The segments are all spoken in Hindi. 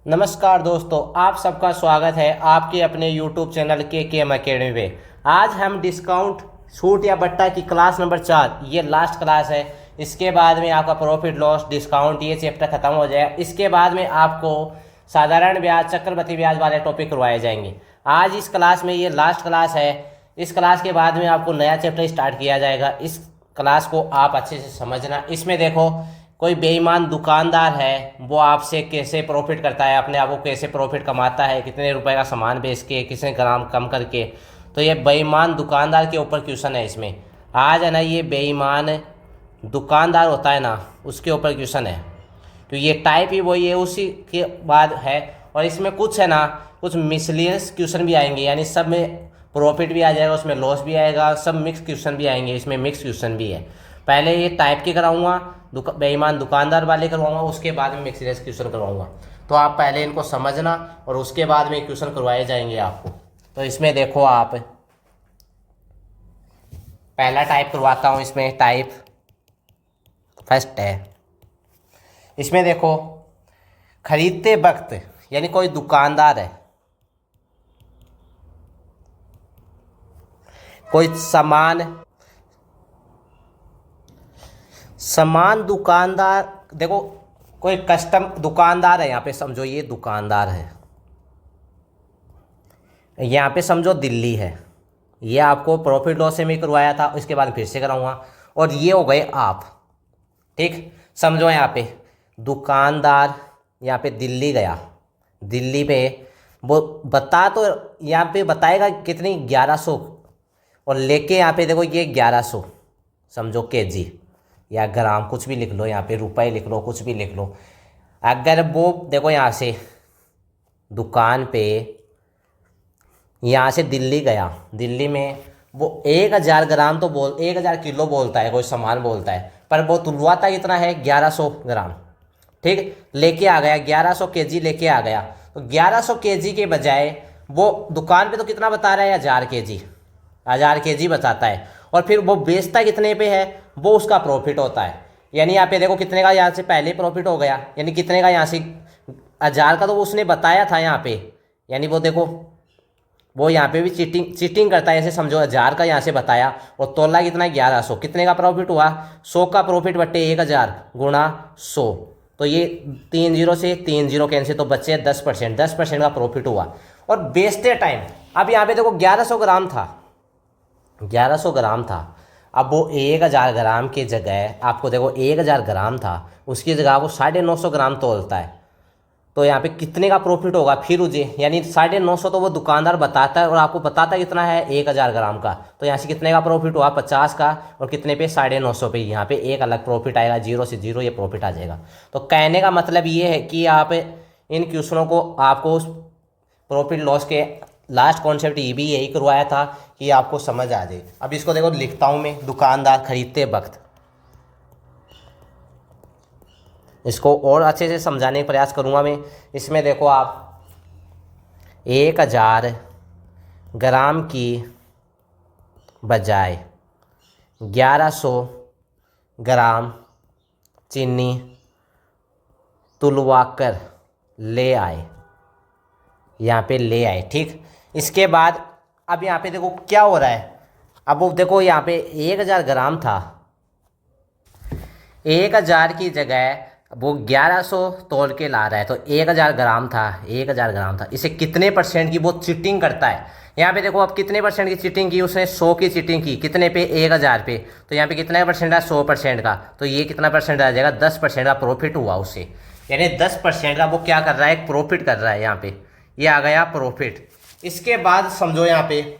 नमस्कार दोस्तों, आप सबका स्वागत है आपके अपने YouTube चैनल के एम अकेडमी में। आज हम डिस्काउंट छूट या बट्टा की क्लास नंबर 4, ये लास्ट क्लास है। इसके बाद में आपका प्रॉफिट लॉस डिस्काउंट ये चैप्टर खत्म हो जाएगा। इसके बाद में आपको साधारण ब्याज चक्रवृद्धि ब्याज वाले टॉपिक करवाए जाएंगे। आज इस क्लास में ये लास्ट क्लास है। इस क्लास के बाद में आपको नया चैप्टर स्टार्ट किया जाएगा। इस क्लास को आप अच्छे से समझना। इसमें देखो, कोई बेईमान दुकानदार है, वो आपसे कैसे प्रॉफिट करता है, अपने आप को कैसे प्रॉफिट कमाता है, कितने रुपए का सामान बेच के, कितने ग्राम कम करके। तो ये बेईमान दुकानदार के ऊपर क्वेश्चन है इसमें। आज है ना, ये बेईमान दुकानदार होता है ना, उसके ऊपर क्वेश्चन है। तो ये टाइप ही वही है, उसी के बाद है। और इसमें कुछ है ना, कुछ मिसलियस क्वेश्चन भी आएंगे, यानी सब में प्रॉफिट भी आ जाएगा, उसमें लॉस भी आएगा, सब मिक्स क्वेश्चन भी आएंगे। इसमें मिक्स क्वेश्चन भी है। पहले ये टाइप के कराऊंगा, बेईमान दुकानदार वाले करवाऊंगा, उसके बाद में मिक्स क्वेश्चन करवाऊंगा। तो आप पहले इनको समझना और उसके बाद में क्वेश्चन करवाए जाएंगे आपको। तो इसमें देखो, आप पहला टाइप करवाता हूँ। इसमें टाइप फर्स्ट है। इसमें देखो, खरीदते वक्त यानी कोई दुकानदार है, कोई सामान दुकानदार, देखो कोई कस्टम दुकानदार है। यहाँ पे समझो ये दुकानदार है, यहाँ पे समझो दिल्ली है। ये आपको प्रॉफिट लॉस से मैं करवाया था, इसके बाद फिर से कराऊंगा। और ये हो गए आप, ठीक। समझो यहाँ पे दुकानदार यहाँ पे दिल्ली गया, दिल्ली पे वो तो यहाँ पे बताएगा कितनी 1100, और लेके यहाँ पे देखो ये 1100 समझो केजी या ग्राम, कुछ भी लिख लो, यहाँ पे रुपए लिख लो, कुछ भी लिख लो। अगर वो देखो यहाँ से दुकान पे, यहाँ से दिल्ली गया, दिल्ली में वो 1000 ग्राम तो 1000 किलो बोलता है, कोई सामान बोलता है, पर वो तुलवाता कितना है 1100 ग्राम, ठीक। लेके आ गया 1100 केजी लेके आ गया। तो 1100 केजी के बजाय वो दुकान पे तो कितना बता रहा है, 1000 केजी बताता है। और फिर वो बेचता कितने पे है, वो उसका प्रॉफिट होता है। यानी यहाँ पे देखो कितने का यहाँ से पहले प्रॉफिट हो गया, यानी कितने का यहाँ से 1000 का तो उसने बताया था यहाँ पे। यानी वो देखो, वो यहाँ पे भी चीटिंग करता है। ऐसे समझो 1000 का यहाँ से बताया और तोला कितना है 1100, कितने का प्रॉफिट हुआ, 100 का प्रॉफिट बटे 1000 गुणा 100। तो ये 3 जीरो से 3 जीरो कैंसिल, तो बचे 10%, 10% का प्रॉफिट हुआ। और बेचते टाइम अब यहाँ पे देखो 1100 ग्राम था, 1100 ग्राम था। अब वो 1000 ग्राम की जगह आपको देखो 1000 ग्राम था, उसकी जगह आपको 950 ग्राम तोलता है। तो यहाँ पे कितने का प्रॉफिट होगा फिर उसे, यानी 950 तो वो दुकानदार बताता है और आपको बताता है कितना है 1000 ग्राम का। तो यहाँ से कितने का प्रॉफिट हुआ 50 का, और कितने पे 950 पे। यहाँ पे एक अलग प्रॉफिट आएगा, जीरो से जीरो ये प्रॉफिट आ जाएगा। तो कहने का मतलब ये है कि आप इन क्वेश्चनों को, आपको प्रॉफिट लॉस के लास्ट कॉन्सेप्ट ये भी यही करवाया था कि आपको समझ आ जाए। अब इसको देखो लिखता हूँ मैं, दुकानदार खरीदते वक्त। इसको और अच्छे से समझाने का प्रयास करूँगा मैं। इसमें देखो आप 1000 ग्राम की बजाय 1100 ग्राम चीनी तुलवाकर ले आए, यहाँ पे ले आए, ठीक। इसके बाद अब यहाँ पे देखो क्या हो रहा है। अब वो देखो यहाँ पे 1000 ग्राम था, 1000 की जगह वो 1100 तोल के ला रहा है। तो 1000 ग्राम था, 1000 ग्राम था। इसे कितने परसेंट की वो चीटिंग करता है। यहाँ पे देखो अब कितने परसेंट की चीटिंग की उसने, 100 की चीटिंग की, कितने पे 1000 पे। तो यहाँ पे कितना परसेंट है 100% का। तो ये कितना परसेंट आ जाएगा, 10% का प्रॉफिट हुआ उससे। यानी 10% का वो क्या कर रहा है, एक प्रॉफिट कर रहा है। यहाँ पे ये आ गया प्रॉफिट। इसके बाद समझो यहाँ पे,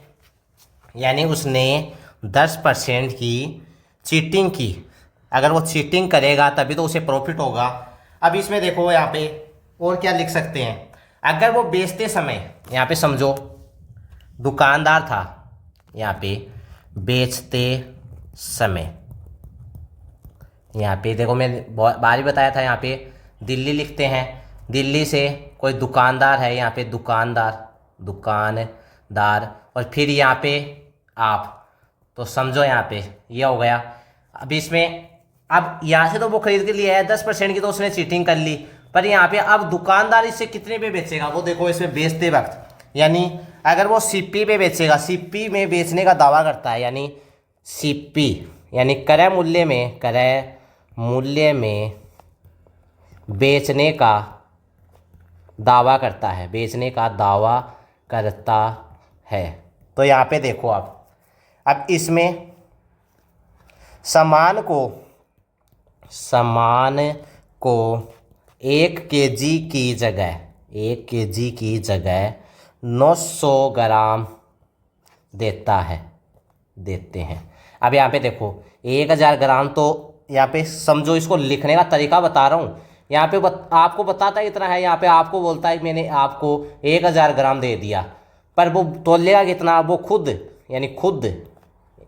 यानी उसने 10% की चीटिंग की। अगर वो चीटिंग करेगा तभी तो उसे प्रॉफिट होगा। अब इसमें देखो यहाँ पे और क्या लिख सकते हैं। अगर वो बेचते समय, यहाँ पे समझो दुकानदार था, यहाँ पे बेचते समय, यहाँ पे देखो मैं बार ही बताया था, यहाँ पे दिल्ली लिखते हैं। दिल्ली से कोई दुकानदार है, यहाँ पे दुकानदार, और फिर यहाँ पे आप। तो समझो यहाँ पे ये हो गया। अब इसमें अब यहाँ से तो वो खरीद के लिया है 10% की, तो उसने चीटिंग कर ली। पर यहाँ पे अब दुकानदार इसे कितने पे बेचेगा वो देखो इसमें बेचते वक्त, यानी अगर वो सीपी पे बेचेगा, सीपी में बेचने का दावा करता है, यानी सीपी यानी क्रय मूल्य में बेचने का दावा करता है, बेचने का दावा करता है। तो यहाँ पे देखो आप, अब इसमें सामान को 1 केजी की जगह 900 ग्राम देते हैं। अब यहाँ पे देखो 1000 ग्राम, तो यहाँ पे समझो, इसको लिखने का तरीका बता रहा हूँ। यहाँ पे आपको बताता है इतना है, यहाँ पे आपको बोलता है मैंने आपको 1000 ग्राम दे दिया, पर वो तोलेगा कितना, वो खुद, यानी खुद,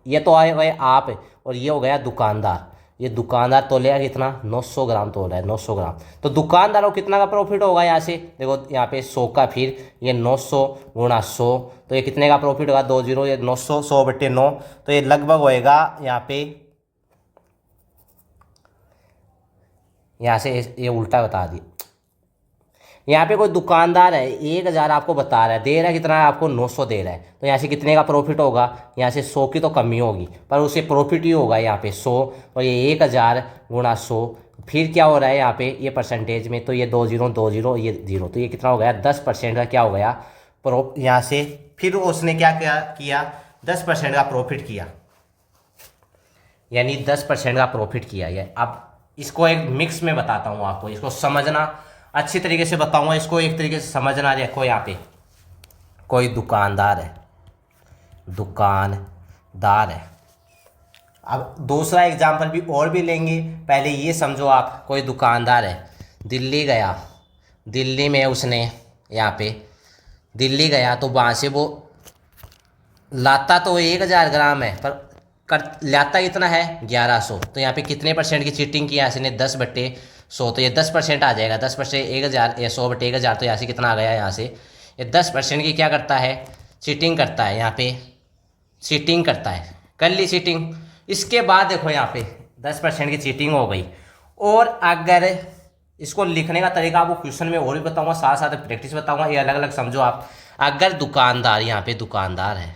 ये तो आए गए आप, और ये हो गया दुकानदार। ये दुकानदार तोलेगा कितना, 900 ग्राम तोल रहा है, 900 ग्राम। तो दुकानदार को कितना का प्रॉफिट होगा, यहाँ से देखो, यहाँ पे 100 का, फिर ये 900 गुणा 100, तो ये कितने का प्रॉफिट होगा, 20, ये 900, 100/9, तो ये लगभग होएगा यहाँ से ये उल्टा बता दिया। यहाँ पे कोई दुकानदार है 1000 आपको बता रहा है, दे रहा है कितना है आपको, 900 दे रहा है, तो यहाँ से कितने का प्रॉफिट होगा, यहाँ से 100 की तो कमी होगी, पर उसे प्रॉफिट ही होगा यहाँ पे 100, और ये 1000 गुणा 100, फिर क्या हो रहा है यहाँ पे ये परसेंटेज में, तो ये 20 ये 0, तो ये कितना हो गया, 10% का क्या हो गया यहाँ से, फिर उसने क्या किया 10% का प्रॉफिट किया, यानी 10% का प्रॉफिट किया। ये अब इसको एक मिक्स में बताता हूँ आपको, इसको समझना अच्छी तरीके से बताऊंगा, इसको एक तरीके से समझना। देखो यहाँ पे कोई दुकानदार है, अब दूसरा एग्जांपल भी और भी लेंगे, पहले ये समझो आप, कोई दुकानदार है, दिल्ली में उसने यहाँ पे दिल्ली गया, तो वहाँ से वो लाता तो 1000 ग्राम है, पर लाता इतना है 1100, तो यहाँ पे कितने परसेंट की चीटिंग की, यहाँ से ने 10/100, तो ये 10% आ जाएगा, 10% 1000, 100/1000, तो यहाँ से कितना आ गया, यहाँ से ये 10% की क्या करता है, चीटिंग करता है, यहाँ पे चीटिंग करता है, कर ली चीटिंग। इसके बाद देखो यहाँ पे 10% की चीटिंग हो गई, और अगर इसको लिखने का तरीका आपको क्वेश्चन में और भी बताऊंगा, साथ साथ प्रैक्टिस बताऊंगा, ये अलग अलग समझो आप। अगर दुकानदार, यहाँ पे दुकानदार है,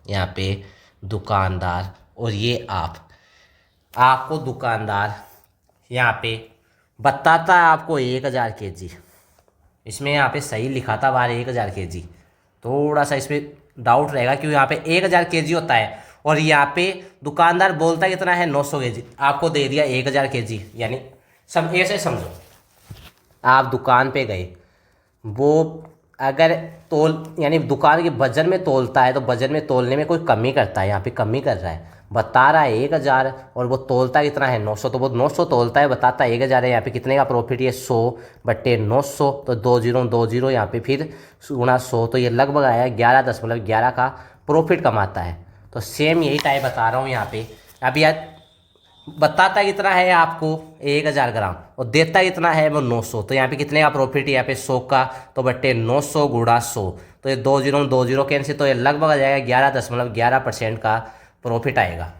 यहाँ पे दुकानदार, और ये आपको दुकानदार यहाँ पे बताता है आपको 1000 केजी, इसमें यहाँ पे सही लिखा था बाहर 1000 केजी, थोड़ा सा इसमें डाउट रहेगा क्योंकि यहाँ पे 1000 केजी होता है, और यहाँ पे दुकानदार बोलता कितना है, 900 केजी, आपको दे दिया 1000 केजी, यानी सब ऐसे समझो, आप दुकान पे गए, वो अगर यानी दुकान के वजन में तोलता है, तो वजन में तोलने में कोई कमी करता है, यहाँ पे कमी कर रहा है, बता रहा है 1000 और वो तोलता कितना है, 900, तो वो 900 तोलता है, बताता है 1000 है, यहाँ पे कितने का प्रॉफिट, ये 100/900, तो 20 यहाँ पे फिर गुणा 100, तो ये लगभग आया 11.11 का प्रॉफिट कमाता है। तो सेम यही टाइप बता रहा हूँ यहाँ पे। अब यार बताता कितना है आपको 1000 ग्राम, और देता कितना है वो 900, तो यहाँ पे कितने का प्रॉफिट है, यहाँ पे 100 का, तो 900 गुणा 100, तो ये 20 कैंसिल, तो ये लगभग आ जाएगा 11.11% का प्रॉफिट आएगा।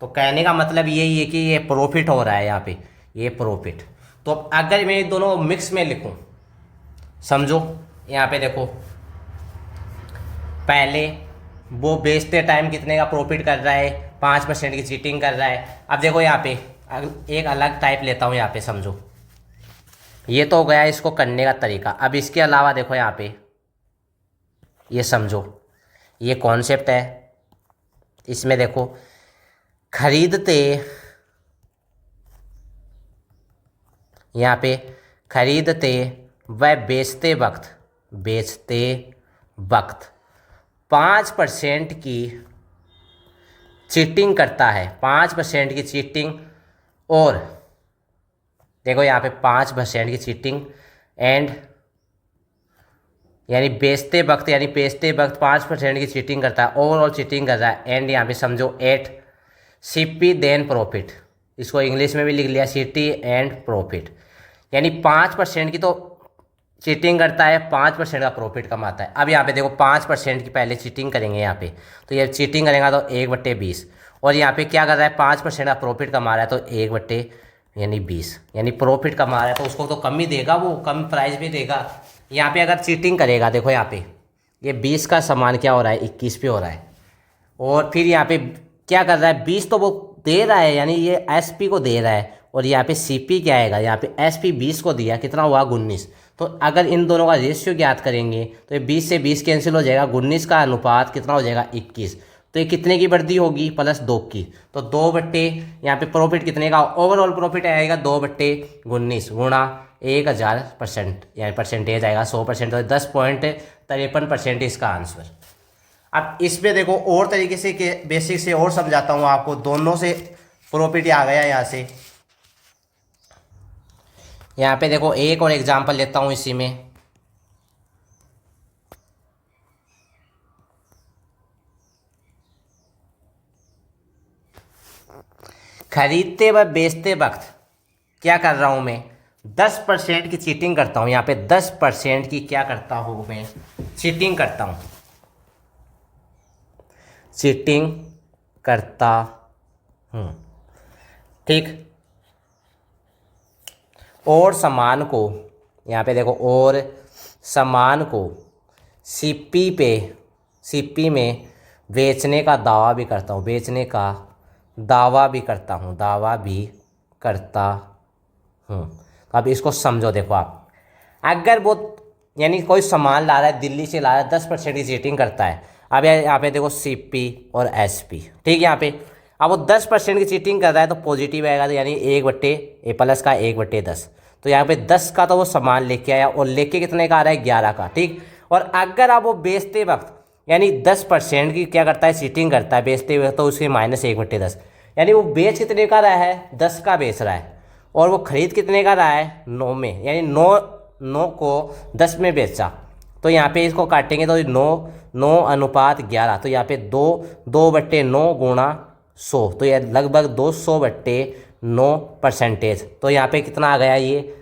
तो कहने का मतलब यही है कि ये प्रॉफिट हो रहा है यहाँ पे, ये प्रॉफिट। तो अगर मैं दोनों मिक्स में लिखूं, समझो यहाँ पे देखो, पहले वो बेचते टाइम कितने का प्रॉफिट कर रहा है, 5% की चीटिंग कर रहा है। अब देखो यहाँ पे एक अलग टाइप लेता हूँ, यहाँ पे समझो, ये तो हो गया इसको करने का तरीका। अब इसके अलावा देखो यहाँ पे, ये समझो, ये कॉन्सेप्ट है, इसमें देखो खरीदते, यहाँ पे खरीदते व बेचते वक्त 5% की चीटिंग करता है, 5% की चीटिंग, और देखो यहाँ पे 5% की चीटिंग एंड, यानी बेचते वक्त 5% की चीटिंग करता है, ओवरऑल चीटिंग कर रहा है, एंड यहाँ पे समझो एट सीपी देन प्रॉफिट, इसको इंग्लिश में भी लिख लिया सीटी एंड प्रॉफिट, यानी 5% की तो चीटिंग करता है, 5% का प्रॉफिट कमाता है। अब यहाँ पे देखो 5% की पहले चीटिंग करेंगे यहाँ पे, तो ये चीटिंग करेगा तो 1/20, और यहाँ पे क्या कर रहा है 5% का प्रॉफिट कमा रहा है, तो 1/20, यानी 20, यानी प्रॉफिट कमा रहा है तो उसको तो कम ही देगा, वो कम प्राइस भी देगा। यहाँ पे अगर चीटिंग करेगा, देखो यहाँ पे ये 20 का सामान क्या हो रहा है, 21 पे हो रहा है। और फिर यहाँ पे क्या कर रहा है, 20 तो वो दे रहा है, यानी ये एसपी को दे रहा है, और यहाँ पे सीपी क्या आएगा, यहाँ पे एसपी 20 को दिया, कितना हुआ 19। तो अगर इन दोनों का रेशियो ज्ञात करेंगे तो ये 20 से 20 कैंसिल हो जाएगा, 19 का अनुपात कितना हो जाएगा 21। तो ये कितने की वृद्धि होगी, +2 की। तो 2 यहाँ पे प्रॉफिट कितने का, ओवरऑल प्रॉफिट आएगा 2/19 गुणा 1000%, यानी परसेंटेज आएगा 100%, तो 10.53% इसका आंसर। अब इसमें देखो और तरीके से के बेसिक से और समझाता हूँ आपको, दोनों से प्रॉफिट आ गया यहाँ से। यहाँ पे देखो एक और एग्जांपल लेता हूँ इसी में। खरीदते व बेचते वक्त क्या कर रहा हूँ मैं, 10% की चीटिंग करता हूँ। यहाँ पे 10% की क्या करता हूँ मैं, चीटिंग करता हूँ, चीटिंग करता हूँ, ठीक। और सामान को, यहाँ पे देखो, और सामान को सीपी में बेचने का दावा भी करता हूँ, बेचने का दावा भी करता हूँ, दावा भी करता हूँ। अब इसको समझो, देखो आप, अगर वो यानी कोई सामान ला रहा है, दिल्ली से ला रहा है, 10% की चीटिंग करता है। अब यहाँ पे देखो सीपी और एसपी, ठीक है। यहाँ पे अब वो 10% की चीटिंग कर रहा है तो पॉजिटिव आएगा, तो यानी 1/A+ का 1/10। तो यहाँ पे 10 का तो वो सामान लेके आया, और लेके कितने का आ रहा है, 11 का, ठीक। और अगर आप वो बेचते वक्त यानी 10% की क्या करता है, चीटिंग करता है बेचते वक्त, तो उसके -1/10, यानी वो बेच कितने का रहा है, 10 का बेच रहा है, और वो खरीद कितने का रहा है, 9 में, यानी 9 को 10 में बेचा। तो यहाँ पे इसको काटेंगे तो 9:11, तो यहाँ पे 2/9 गुणा 100, तो यह लगभग 200/9%। तो यहाँ पे कितना आ गया, ये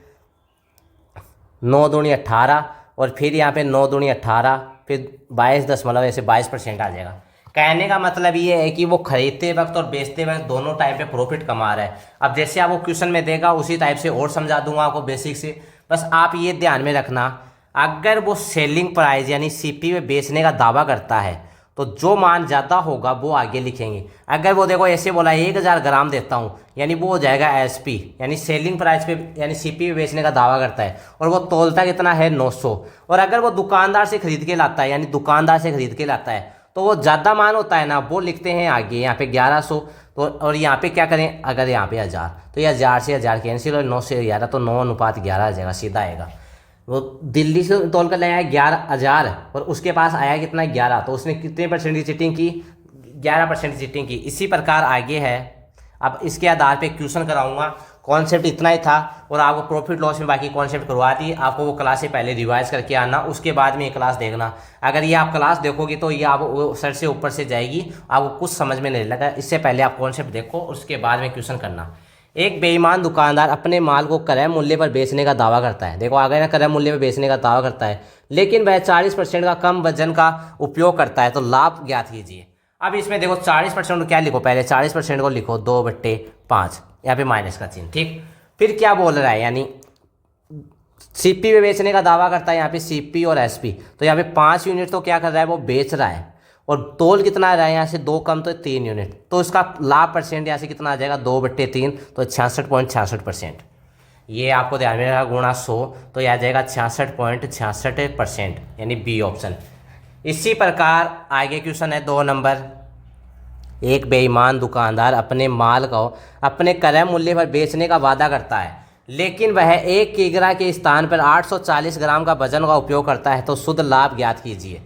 9 दूनी 18, और फिर यहाँ पे 9 दूनी 18, फिर 22% आ जाएगा। कहने का मतलब ये है कि वो खरीदते वक्त और बेचते वक्त दोनों टाइम पे प्रॉफिट कमा रहा है। अब जैसे आपको क्वेश्चन में देगा उसी टाइप से और समझा दूंगा आपको बेसिक से, बस आप ये ध्यान में रखना, अगर वो सेलिंग प्राइस यानी सीपी में बेचने का दावा करता है तो जो मान ज़्यादा होगा वो आगे लिखेंगे। अगर वो देखो ऐसे बोला 1000 ग्राम देता हूँ, यानी वो हो जाएगा एसपी, यानी सेलिंग प्राइस पे यानी सीपी में बेचने का दावा करता है, और वो तोलता कितना है 900। और अगर वो दुकानदार से खरीद के लाता है, यानी दुकानदार से खरीद के लाता है, तो वो ज़्यादा मान होता है ना, वो लिखते हैं आगे यहाँ पे 1100। तो और यहाँ पे क्या करें, अगर यहाँ पे 1000, तो ये 1000 से 1000 कैंसिल, और 9 से 11, तो 9:11 आ जाएगा, सीधा आएगा। वो दिल्ली से तोल कर ले आया 11,000, और उसके पास आया कितना 11, तो उसने कितने % की चीटिंग की, 11% चीटिंग की। इसी प्रकार आगे है, अब इसके आधार पे क्वेश्चन कराऊंगा। कॉन्सेप्ट इतना ही था, और आपको प्रॉफिट लॉस में बाकी कॉन्सेप्ट करवा दी। आपको वो क्लास से पहले रिवाइज करके आना, उसके बाद में ये क्लास देखना। अगर ये आप क्लास देखोगे तो ये आप सर से ऊपर से जाएगी, आपको कुछ समझ में नहीं लगा। इससे पहले आप कॉन्सेप्ट देखो, उसके बाद में क्वेश्चन करना। एक बेईमान दुकानदार अपने माल को क्रय मूल्य पर बेचने का दावा करता है। देखो आ गया ना, क्रय मूल्य पर बेचने का दावा करता है, लेकिन वह 40% का कम वजन का उपयोग करता है, तो लाभ ज्ञात कीजिए। अब इसमें देखो 40% क्या लिखो, पहले 40% को लिखो 2/5, यहाँ पे माइनस का चिन्ह, ठीक। फिर क्या बोल रहा है, यानी सीपी में बेचने का दावा करता है, यहाँ पे सीपी और एसपी, तो यहाँ पे 5 यूनिट तो क्या कर रहा है, वो बेच रहा है, और तोल कितना आ रहा है यहाँ से 2 कम, तो 3 यूनिट, तो इसका लाभ परसेंट यहाँ से कितना आ जाएगा 2/3, तो 66.66%। ये आपको ध्यान में रखा, गुणा 100, तो यह आ जाएगा 66.66%, यानी बी ऑप्शन। इसी प्रकार आगे क्वेश्चन है 2 नंबर। एक बेईमान दुकानदार अपने माल को अपने क्रय मूल्य पर बेचने का वादा करता है, लेकिन वह 1 किग्रा के स्थान पर 840 ग्राम का वजन का उपयोग करता है, तो शुद्ध लाभ ज्ञात कीजिए।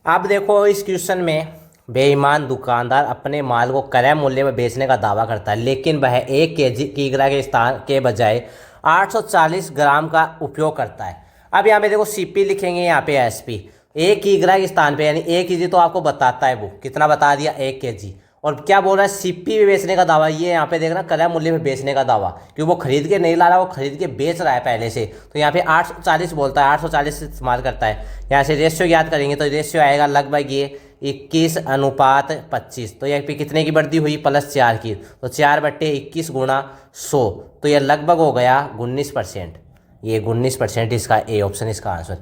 अब देखो इस क्वेश्चन में बेईमान दुकानदार अपने माल को क्रय मूल्य में बेचने का दावा करता है, लेकिन वह 1 किग्रा के स्थान के बजाय 840 ग्राम का उपयोग करता है। अब यहाँ पे देखो सीपी लिखेंगे, यहाँ पे एसपी, 1 किग्रा के स्थान पे, यानी 1 केजी तो आपको बताता है, वो कितना बता दिया 1 केजी। और क्या बोल रहा है, सीपी में बेचने का दावा, ये यहाँ पे देखना क्रय मूल्य में बेचने का दावा, क्योंकि वो खरीद के नहीं ला रहा, वो खरीद के बेच रहा है पहले से, तो यहाँ पे 840 बोलता है, 840 से इस्तेमाल करता है। यहाँ से रेशियो याद करेंगे तो रेशियो आएगा लगभग ये 21:25, तो यहाँ पे कितने की वृद्धि हुई, +4 की, तो 4/21 गुणा 100, तो यह लगभग हो गया 19%। ये 19% इसका ए ऑप्शन इसका आंसर।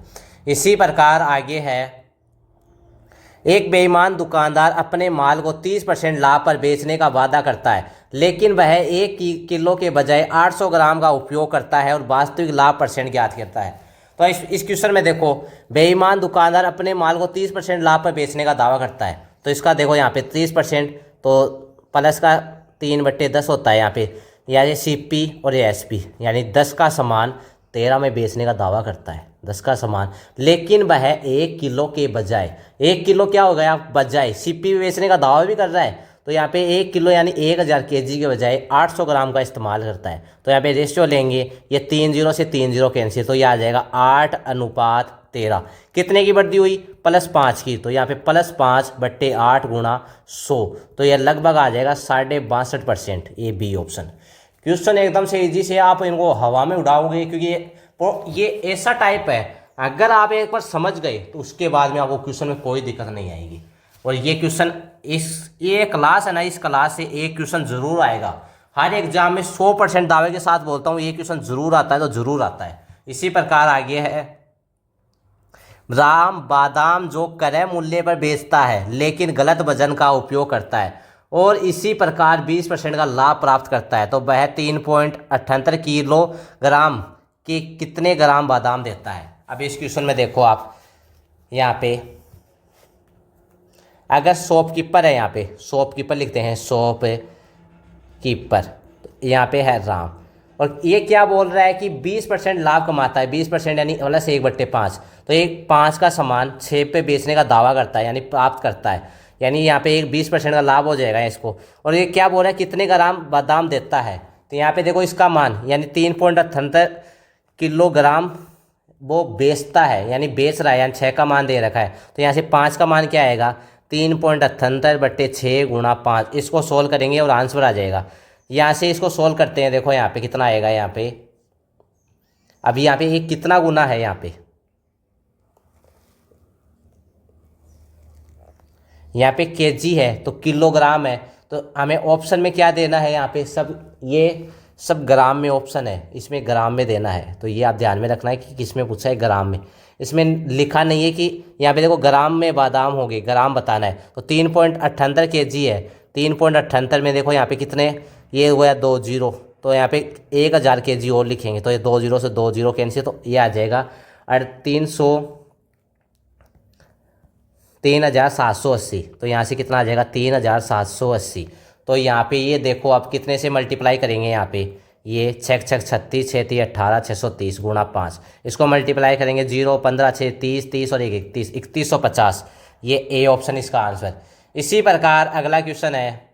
इसी प्रकार आगे है, एक बेईमान दुकानदार अपने माल को 30% लाभ पर बेचने का वादा करता है, लेकिन वह 1 किलो के बजाय 800 ग्राम का उपयोग करता है और वास्तविक लाभ परसेंट ज्ञात करता है। तो इस क्वेश्चन में देखो, बेईमान दुकानदार अपने माल को 30% लाभ पर बेचने का दावा करता है, तो इसका देखो यहाँ पे 30%, तो प्लस का 3/10 होता है यहाँ पे, या ये CP और ये SP, यानी 10 का सामान 13 में बेचने का दावा करता है, 10 का सामान, लेकिन वह 1 किलो के बजाय, 1 किलो क्या हो गया बजाय, CP बेचने का दावा भी कर रहा है, तो यहाँ पे 1 किलो यानी 1000 kg के बजाय 800 ग्राम का इस्तेमाल करता है। तो यहाँ पे रेशियो लेंगे, ये 3 0 से 3 0 कैंसिल, तो ये आ जाएगा 8:13। कितने की वृद्धि हुई, +5 की, तो यहाँ पे +5/8 गुणा 100, तो यह लगभग आ जाएगा 62.5%। ये बी ऑप्शन। क्वेश्चन एकदम से इजी से, आप इनको हवा में उड़ाओगे, क्योंकि ये ऐसा टाइप है, अगर आप एक बार समझ गए तो उसके बाद में आपको क्वेश्चन में कोई दिक्कत नहीं आएगी। और ये क्वेश्चन ये क्लास है ना, इस क्लास से एक क्वेश्चन जरूर आएगा हर एग्जाम में, 100% दावे के साथ बोलता हूँ, ये क्वेश्चन जरूर आता है, तो जरूर आता है। इसी प्रकार आगे है, राम बादाम जो क्रय मूल्य पर बेचता है लेकिन गलत वजन का उपयोग करता है और इसी प्रकार 20% का लाभ प्राप्त करता है, तो वह 3.78 किलोग्राम के कितने ग्राम बादाम देता है। अब इस क्वेश्चन में देखो आप, यहाँ पे अगर शॉपकीपर है, यहाँ पे शॉपकीपर लिखते हैं, शॉपकीपर, तो यहाँ पे है राम, और ये क्या बोल रहा है कि 20% लाभ कमाता है, 20% यानी +1/5, तो एक 5 का सामान 6 पे बेचने का दावा करता है, यानी प्राप्त करता है, यानी यहाँ पे एक 20% का लाभ हो जाएगा इसको। और ये क्या बोल रहा है, कितने ग्राम बादाम देता है, तो यहाँ पे देखो इसका मान, यानी 3.78 किलोग्राम वो बेचता है, यानी बेच रहा है, यानी 6 का मान दे रखा है, तो यहाँ से 5 का मान क्या आएगा, 3.78/6 गुणा 5, इसको सोल्व करेंगे और आंसर आ जाएगा। यहाँ से इसको सोल्व करते हैं, देखो यहाँ पे कितना आएगा, यहाँ पे अभी यहाँ पे एक कितना गुना है, यहाँ पे केजी है तो किलोग्राम है, तो हमें ऑप्शन में क्या देना है, यहाँ पे ये सब ग्राम में ऑप्शन है, इसमें ग्राम में देना है, तो ये आप ध्यान में रखना है कि किसमें पूछा है, ग्राम में। इसमें लिखा नहीं है कि यहाँ पे देखो ग्राम में बादाम हो गए, ग्राम बताना है, तो 3.78 kg है, 3.78 में देखो यहाँ पे कितने, ये हो गया 2 0, तो यहाँ पे 1000 kg और लिखेंगे, तो ये 2 0 से 2 0 कैंसिल, तो ये आ जाएगा 3780, तो यहाँ से कितना आ जाएगा 3780। तो यहाँ पे ये देखो आप कितने से मल्टीप्लाई करेंगे, यहाँ पे ये 6 6 36 6 3 18 630 गुणा 5, इसको मल्टीप्लाई करेंगे 0 15 6 30 30 और 1 31 3150, ये ए ऑप्शन इसका आंसर। इसी प्रकार अगला क्वेश्चन है,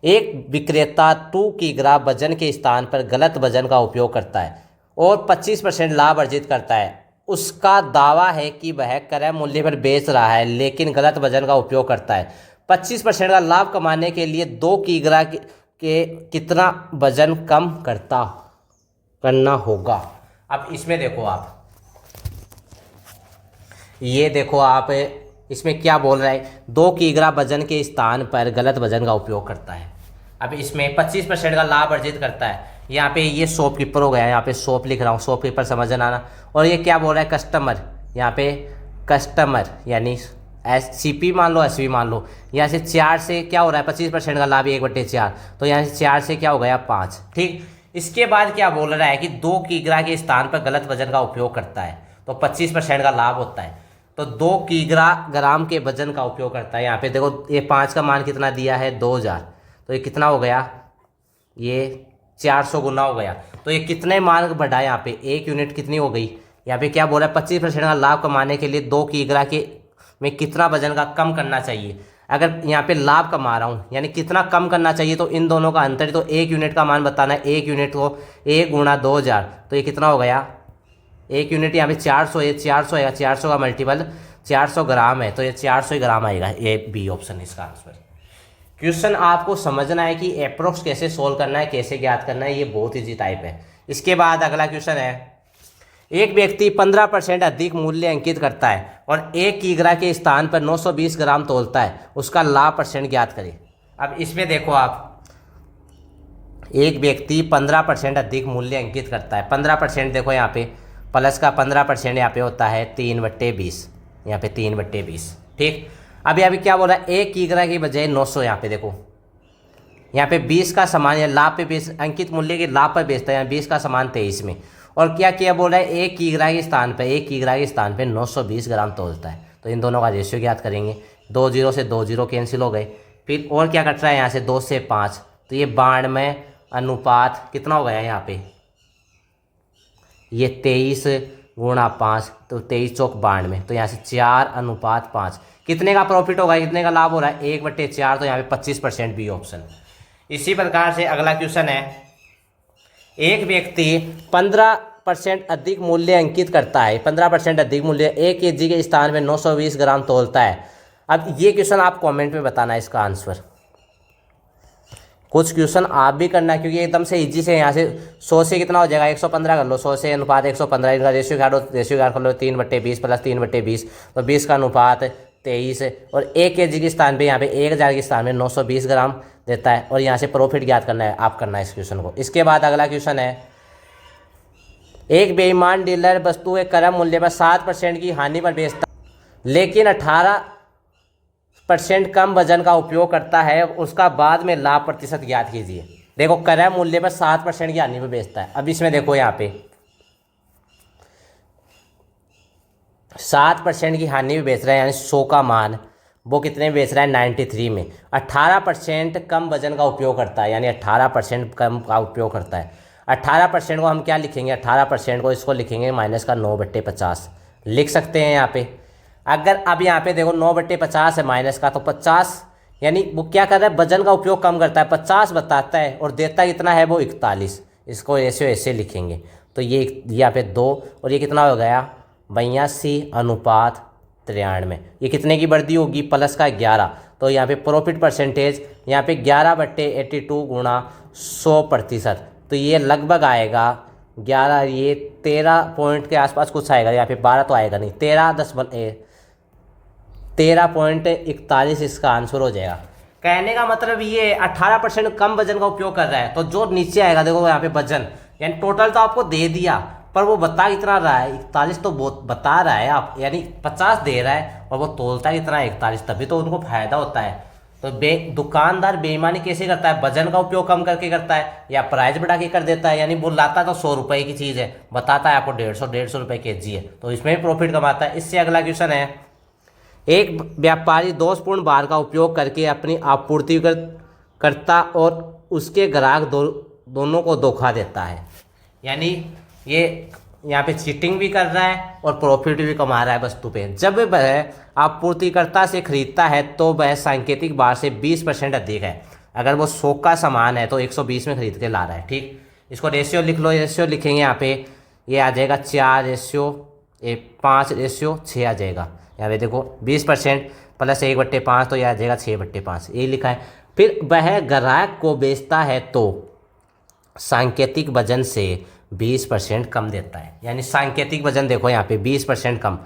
एक विक्रेता 2 किलोग्राम वजन के स्थान पर गलत वजन का उपयोग करता है और 25% लाभ अर्जित करता है। उसका दावा है कि वह क्रय मूल्य पर बेच रहा है लेकिन गलत वजन का उपयोग करता है। 25% का लाभ कमाने के लिए 2 किलोग्राम के कितना वजन कम करना होगा। अब इसमें देखो आप, ये देखो आप, इसमें क्या बोल रहा है, 2 किलोग्राम वजन के स्थान पर गलत वजन का उपयोग करता है। अब इसमें 25% का लाभ अर्जित करता है, यहाँ पे ये शॉपकीपर हो गया, यहाँ पे शॉप लिख रहा हूँ, शॉपकीपर समझना आना। और ये क्या बोल रहा है, कस्टमर, यहाँ पे कस्टमर यानी CP मान लो, SV मान लो, यहाँ से 4 से क्या हो रहा है, 25% का लाभ 1/4, तो यहाँ से 4 से क्या हो गया 5, ठीक। इसके बाद क्या बोल रहा है कि 2 किलोग्राम के स्थान पर गलत वजन का उपयोग करता है, तो 25% का लाभ होता है, तो 2 किलोग्राम के वजन का उपयोग करता है। यहाँ पे देखो ये 5 का मान कितना दिया है 2000, तो ये कितना हो गया, ये 400 गुना हो गया, तो ये कितने मान बढ़ा, यहाँ पे 1 यूनिट कितनी हो गई। यहाँ पे क्या बोल रहा है, 25% का लाभ कमाने के लिए 2 किलोग्राम के में कितना वजन का कम करना चाहिए। अगर यहाँ पे लाभ कमा रहा हूँ यानी कितना कम करना चाहिए, तो इन दोनों का अंतर, तो 1 यूनिट का मान बताना है, 1 यूनिट को 1 गुणा 2000, तो ये कितना हो गया, 1 यूनिट यहाँ पे 400 है, 400 आएगा, 400 का मल्टीपल 400 ग्राम है, तो ये 400 ग्राम आएगा, ये बी ऑप्शन इसका आंसर। क्वेश्चन आपको समझना है कि अप्रोक्स कैसे सोल्व करना है, कैसे ज्ञात करना है, ये बहुत ईजी टाइप है। इसके बाद अगला क्वेश्चन है, एक व्यक्ति 15% अधिक मूल्य अंकित करता है और 1 किग्रा के स्थान पर 920 ग्राम तोलता है, उसका लाभ परसेंट ज्ञात करें। अब इसमें देखो आप, एक व्यक्ति 15% अधिक मूल्य अंकित करता है। 15% देखो यहाँ पे प्लस का 15% यहाँ पे होता है 3/20, यहाँ पे 3/20। ठीक, अब यहाँ पे क्या बोला, 1 किग्रा की बजाय 900, यहाँ पे देखो, यहाँ पे 20 का सामान या लाभ पे बेच, अंकित मूल्य के लाभ पर बेचता है, यहाँ 20 का सामान 23 में। और क्या किया बोल रहा है, 1 किग्रा के स्थान पे 1 किग्रा के स्थान पे 920 ग्राम तोलता है। तो इन दोनों का रेशियो ज्ञात करेंगे। 2 0 से 2 0 कैंसिल हो गए। फिर और क्या कट रहा है यहाँ से, 2 से 5, तो ये 92 अनुपात कितना हो गया यहाँ पे, ये 23 गुणा 5, तो 23 चौक 92, तो यहाँ से 4/5। कितने का प्रॉफिट होगा, कितने का लाभ हो रहा है, 1/4, तो यहाँ पे 25% भी ऑप्शन। इसी प्रकार से अगला क्वेश्चन है, एक व्यक्ति 15% अधिक मूल्य अंकित करता है, 15% अधिक मूल्य 1 kg के स्थान में 920 ग्राम तोलता है। अब ये क्वेश्चन आप कमेंट में बताना है इसका आंसर। कुछ क्वेश्चन आप भी करना, क्योंकि एकदम से इजी से यहाँ से 100 से कितना हो जाएगा, 115 कर लो, 100 से अनुपात 115, इनका रेशियो कर लो 3/20 प्लस 3/20, तो 20 का अनुपात 23, और 1 kg के स्थान पे यहाँ पे 1000 के स्थान में 920 ग्राम देता है। और यहाँ से प्रॉफिट ज्ञात करना है, आप करना है इस क्वेश्चन को। इसके बाद अगला क्वेश्चन है, एक बेईमान डीलर वस्तु के क्रय मूल्य पर 7% की हानि पर बेचता, लेकिन 18% कम वजन का उपयोग करता है, उसका बाद में लाभ प्रतिशत ज्ञात कीजिए। देखो, क्रय मूल्य पर 7% की हानि पर बेचता है। अब इसमें देखो यहाँ पे 7% की हानि में बेच रहा है, यानी 100 का मान वो कितने में बेच रहा है, 93 में। 18% कम वजन का उपयोग करता है, यानी 18% कम का उपयोग करता है। 18% को हम क्या लिखेंगे, 18% को इसको लिखेंगे माइनस का 9/50 लिख सकते हैं यहाँ पे। अगर अब यहाँ पे देखो 9/50 है माइनस का, तो 50, यानी वो क्या कर रहा है, वजन का उपयोग कम करता है, 50 बताता है और देता कितना है वो 41। इसको ऐसे लिखेंगे, तो ये यहाँ पे 2, और ये कितना हो गया 82/93। ये कितने की बढ़ती होगी, प्लस का 11, तो यहाँ पे प्रॉफिट परसेंटेज यहाँ पे 11/82 गुणा 100%, तो ये लगभग आएगा 11, ये 13 पॉइंट के आसपास कुछ आएगा, यहाँ पे 12 तो आएगा नहीं, 13.41 इसका आंसर हो जाएगा। कहने का मतलब ये 18% कम वजन का उपयोग कर रहा है, तो जो नीचे आएगा देखो यहाँ पे वजन, यानी टोटल तो आपको दे दिया, पर वो बता कितना रहा है, 41 तो बता रहा है आप, यानी 50 दे रहा है और वो तोलता कितना है 41, तभी तो उनको फायदा होता है। तो दुकानदार बेईमानी कैसे करता है, वजन का उपयोग कम करके करता है या प्राइस बढ़ा के कर देता है, यानी वो लाता तो 100 रुपये की चीज़ है, बताता है आपको 150 रुपये kg है, तो इसमें भी प्रॉफिट कमाता है। इससे अगला क्वेश्चन है, एक व्यापारी दोषपूर्ण भार का उपयोग करके अपनी आपूर्ति करता और उसके ग्राहक दोनों को धोखा देता है, यानी ये यहाँ पे चीटिंग भी कर रहा है और प्रॉफिट भी कमा रहा है वस्तु पे। जब वह आपूर्तिकर्ता से खरीदता है तो वह सांकेतिक भार से 20% अधिक है। अगर वो 100 का सामान है तो 120 में खरीद के ला रहा है। ठीक, इसको रेशियो लिख लो, रेशियो लिखेंगे यहाँ पे, ये आ जाएगा 4:5:6 आ जाएगा। यहाँ पे देखो 20% प्लस 1/5, तो यह आ जाएगा 6/5, यही लिखा है। फिर वह ग्राहक को बेचता है तो सांकेतिक वजन से 20% कम देता है, यानी सांकेतिक वजन देखो यहाँ पे 20% कम,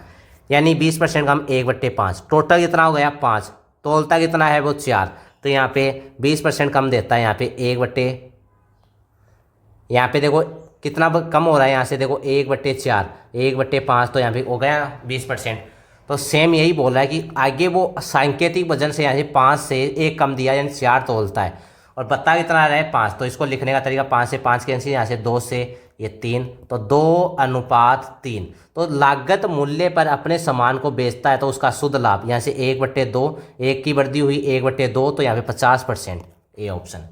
यानी 20% कम 1/5, टोटल कितना हो गया 5, तोलता कितना है वो 4, तो यहाँ पे 20% कम देता है। यहाँ पे यहाँ पे देखो कितना कम हो रहा है, यहाँ से देखो 1/4, 1/5, तो यहाँ पे हो गया 20%। तो सेम यही बोल रहा है कि आगे वो सांकेतिक वजन से यहाँ से 5 से 1 कम दिया, यानी 4 तोलता है, और बता कितना रहा है 5, तो इसको लिखने का तरीका 5 से 5 कैंसिल, यहाँ से 2 से ये 3, तो 2:3। तो लागत मूल्य पर अपने सामान को बेचता है तो उसका शुद्ध लाभ यहाँ से 1/2, 1 की वृद्धि हुई 1/2, तो यहाँ पे 50%, ये ऑप्शन।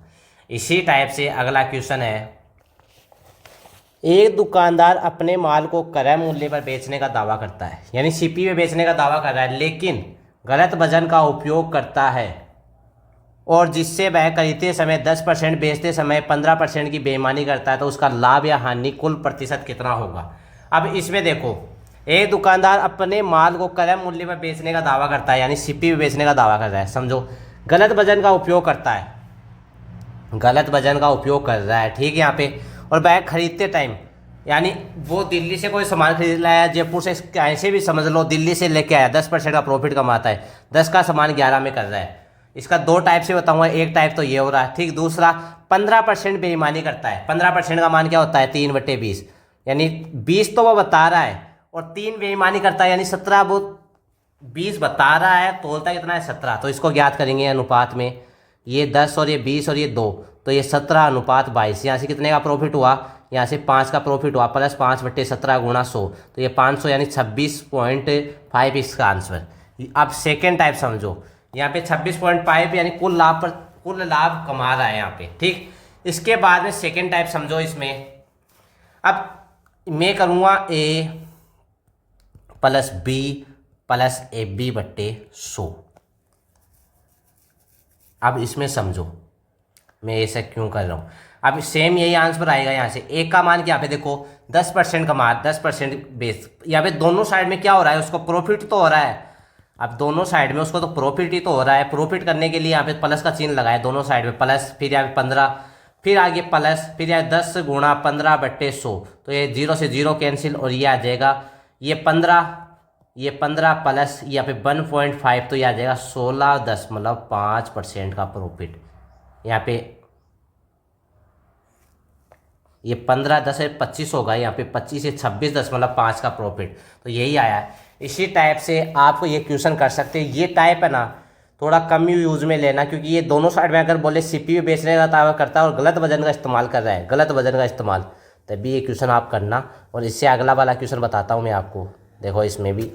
इसी टाइप से अगला क्वेश्चन है, एक दुकानदार अपने माल को क्रय मूल्य पर बेचने का दावा करता है, यानी सीपी में बेचने का दावा कर रहा है, लेकिन गलत वजन का उपयोग करता है और जिससे वह खरीदते समय 10%, बेचते समय 15% की बेईमानी करता है, तो उसका लाभ या हानि कुल प्रतिशत कितना होगा। अब इसमें देखो, एक दुकानदार अपने माल को क्रय मूल्य पर बेचने का दावा करता है, यानी सीपी में बेचने का दावा कर रहा है, समझो गलत वजन का उपयोग करता है, गलत वजन का उपयोग कर रहा है, ठीक है यहाँ पे, और वह खरीदते टाइम यानी वो दिल्ली से कोई सामान खरीद लाया, जयपुर से, ऐसे भी समझ लो दिल्ली से लेके आया, 10% का प्रॉफिट कमाता है, 10 का सामान 11 में कर रहा है। इसका दो टाइप से बताऊंगा, एक टाइप तो ये हो रहा है, ठीक। दूसरा 15% बेईमानी करता है। 15% का मान क्या होता है, 3/20, यानी 20 तो वो बता रहा है और 3 बेईमानी करता है, यानी 17। वो 20 बता रहा है, तोलता कितना है, 17। तो इसको ज्ञात करेंगे अनुपात में, ये 10 और ये 20 और ये 2, तो ये 17:22। यहाँ से कितने का प्रॉफिट हुआ, यहाँ से 5 का प्रॉफिट हुआ, प्लस 5/17 गुणा 100, तो ये 500 यानी 26.5 इसका आंसर। अब सेकेंड टाइप समझो, यहाँ पे 26.5 यानी कुल लाभ कमा रहा है यहाँ पे, ठीक। इसके बाद में सेकेंड टाइप समझो इसमें। अब मैं करूँगा A plus B plus AB/100। अब इसमें समझो मैं ऐसा क्यों कर रहा हूँ। अब सेम यही आंसर आएगा यहाँ से। एक का मान क्या पे देखो, 10% कमा, 10% बेस, यहाँ पे दोनों साइड में क्या हो रहा है, उसको प्रॉफिट तो हो रहा है। अब दोनों साइड में उसको तो प्रॉफिट ही तो हो रहा है। प्रॉफिट करने के लिए यहाँ पे प्लस का चिन्ह लगाए दोनों साइड में, प्लस, फिर यहाँ पे 15, फिर आगे प्लस, फिर यहाँ 10 गुणा 15/100, तो ये 0 से 0 कैंसिल और ये आ जाएगा, ये 15 प्लस यहाँ पे 1.5, तो ये आ जाएगा 16.5% का प्रॉफिट। यहाँ पे ये 15 10 से 25 होगा, यहाँ पे 25 से 26.5 का प्रॉफिट, तो यही आया है। इसी टाइप से आपको ये क्वेश्चन कर सकते हैं। ये टाइप है ना थोड़ा कम यूज में लेना, क्योंकि ये दोनों साइड में अगर बोले सीपीयू बेच रहेगा तो करता है और गलत वजन का इस्तेमाल कर रहा है, गलत वजन का इस्तेमाल, तभी ये क्वेश्चन आप करना। और इससे अगला वाला क्वेश्चन बताता हूँ मैं आपको, देखो इसमें भी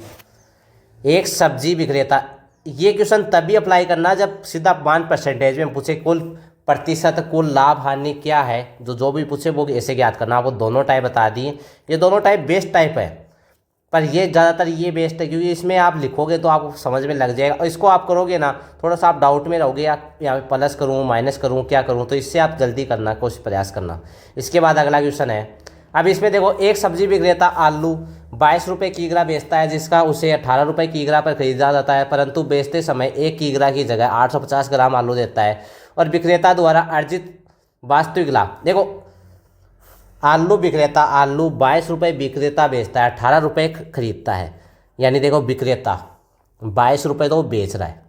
एक सब्जी विक्रेता, ये क्वेश्चन तभी अप्लाई करना जब सीधा मान परसेंटेज में पूछे, कुल प्रतिशत, कुल लाभ हानि क्या है, जो भी पूछे वो ऐसे ज्ञात करना। आपको दोनों टाइप बता दिए, ये दोनों टाइप बेस्ट टाइप है, पर ये ज़्यादातर ये बेस्ट है क्योंकि इसमें आप लिखोगे तो आपको समझ में लग जाएगा, और इसको आप करोगे ना थोड़ा सा आप डाउट में रहोगे, या यहाँ पे प्लस करूँ माइनस करूँ क्या करूँ, तो इससे आप जल्दी करना कोशिश प्रयास करना। इसके बाद अगला क्वेश्चन है। अब इसमें देखो, एक सब्जी विक्रेता आलू 22 रुपये किग्रा बेचता है, जिसका उसे 18 रुपये किग्रा पर खरीदा जाता है, परंतु बेचते समय 1 किग्रा की जगह 850 ग्राम आलू देता है और विक्रेता द्वारा अर्जित वास्तविक लाभ। देखो आलू 22 रुपये विक्रेता बेचता है, 18 रुपये खरीदता है, यानी देखो विक्रेता 22 रुपये तो वो बेच रहा है,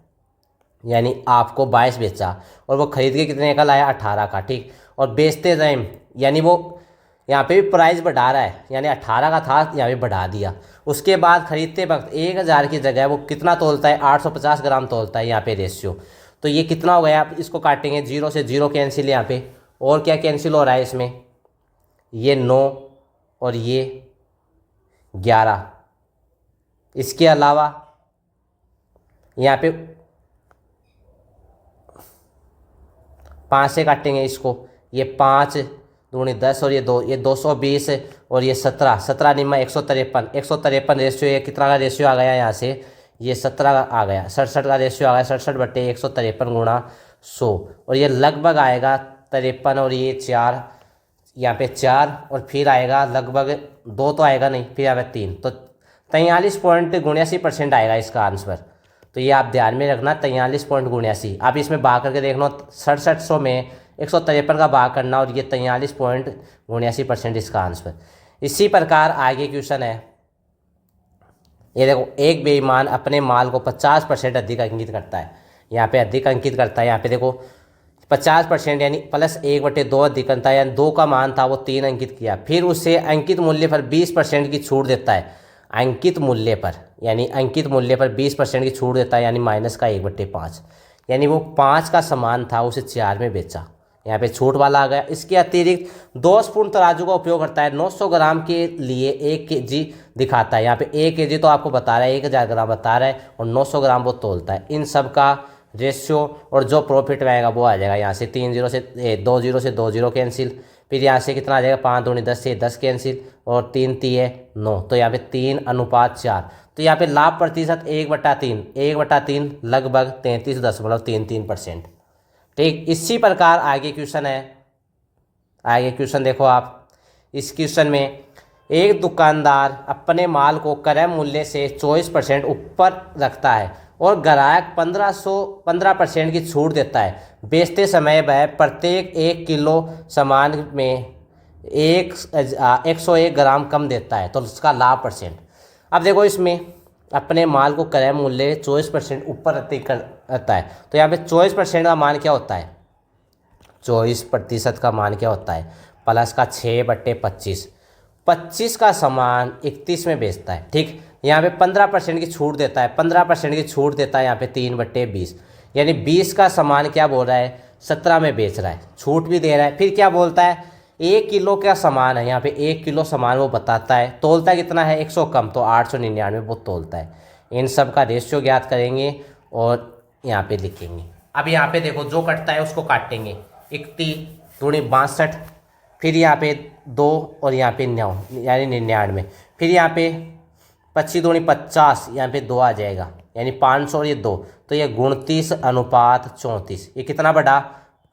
यानी आपको 22 बेचा और वो खरीद के कितने का लाया, 18 का, ठीक। और बेचते टाइम यानी वो यहाँ पे भी प्राइस बढ़ा रहा है, यानी 18 का था यहाँ पे बढ़ा दिया। उसके बाद खरीदते वक्त 1000 की जगह वो कितना तोलता है, 850 ग्राम तोलता है यहाँ पे रेशियो। तो ये कितना हो गया, आप इसको काटेंगे, 0 से 0 कैंसिल यहाँ पे, और क्या कैंसिल हो रहा है इसमें, ये 9 और ये 11। इसके अलावा यहाँ पे 5 से काटेंगे इसको, ये 5 दूनी 10 और ये 2, ये 220 और ये 17 निम्मा 153 रेशियो, ये कितना का रेशियो आ गया यहाँ से, ये 17 आ गया, 67 का रेशियो आ गया, 67/153 गुणा 100, और ये लगभग आएगा 53 और ये 4, यहाँ पे 4 और फिर आएगा लगभग 2 तो आएगा नहीं, फिर यहाँ पे 3, तो 43.79% आएगा इसका आंसर। तो ये आप ध्यान में रखना, 43.79। आप इसमें भाग करके देख लो, 6700 में 153 का भाग करना और ये 43.79% इसका आंसर। इसी प्रकार आगे क्वेश्चन है, ये देखो, एक बेईमान अपने माल को 50% अधिक अंकित करता है, यहाँ पे अधिक अंकित करता है, यहाँ पे देखो 50% यानी +1/2 अधिक करता है, यानी 2 का मान था वो 3 अंकित किया, फिर उसे अंकित मूल्य पर 20% की छूट देता है, अंकित मूल्य पर, यानी अंकित मूल्य पर 20% की छूट देता है, यानी -1/5, यानी वो 5 का सामान था उसे 4 में बेचा, यहाँ पे छूट वाला आ गया। इसके अतिरिक्त दोषपूर्ण तराजू का उपयोग करता है, 900 ग्राम के लिए 1 kg दिखाता है, यहाँ पे 1 kg तो आपको बता रहा है, 1000 ग्राम बता रहा है, और 900 ग्राम वो तोलता है। इन सब का रेशियो और जो प्रॉफिट में आएगा वो आ जाएगा, यहाँ से 2 0 से 2 0 कैंसिल, फिर यहाँ से कितना आ जाएगा, 5 दूनी 10 से 10 कैंसिल, और 3 3 9, तो यहाँ पे 3:4। तो यहाँ पे लाभ प्रतिशत 1/3 लगभग 33.33%, ठीक। इसी प्रकार आगे क्वेश्चन है, आगे क्वेश्चन देखो आप। इस क्वेश्चन में एक दुकानदार अपने माल को क्रय मूल्य से 24% ऊपर रखता है और ग्राहक 15% की छूट देता है। बेचते समय वह प्रत्येक 1 किलो सामान में 101 ग्राम कम देता है तो उसका लाभ परसेंट। अब देखो इसमें अपने माल को क्रय मूल्य 24% ऊपर रहता है, तो यहाँ पे 24% का मान क्या होता है, 24% का मान क्या होता है, प्लस का 6/25, 25 का सामान 31 में बेचता है। ठीक, यहाँ पे 15% की छूट देता है, 15% की छूट देता है यहाँ पे 3/20, यानी 20 का सामान क्या बोल रहा है, 17 में बेच रहा है, छूट भी दे रहा है। फिर क्या बोलता है, 1 किलो का सामान है, यहाँ पे 1 किलो सामान वो बताता है, तोलता कितना है 100 कम, तो 899 वो तोलता है। इन सब का रेशियो ज्ञात करेंगे और यहाँ पे लिखेंगे। अब यहाँ पे देखो जो कटता है उसको काटेंगे, 31 दूनी 62, फिर यहाँ पे 2 और यहाँ पे 9 यानी 99, फिर यहाँ पे 25 दूनी 50, यहाँ पे 2 आ जाएगा यानी 500 और ये 2, तो ये 29:34, ये कितना बड़ा,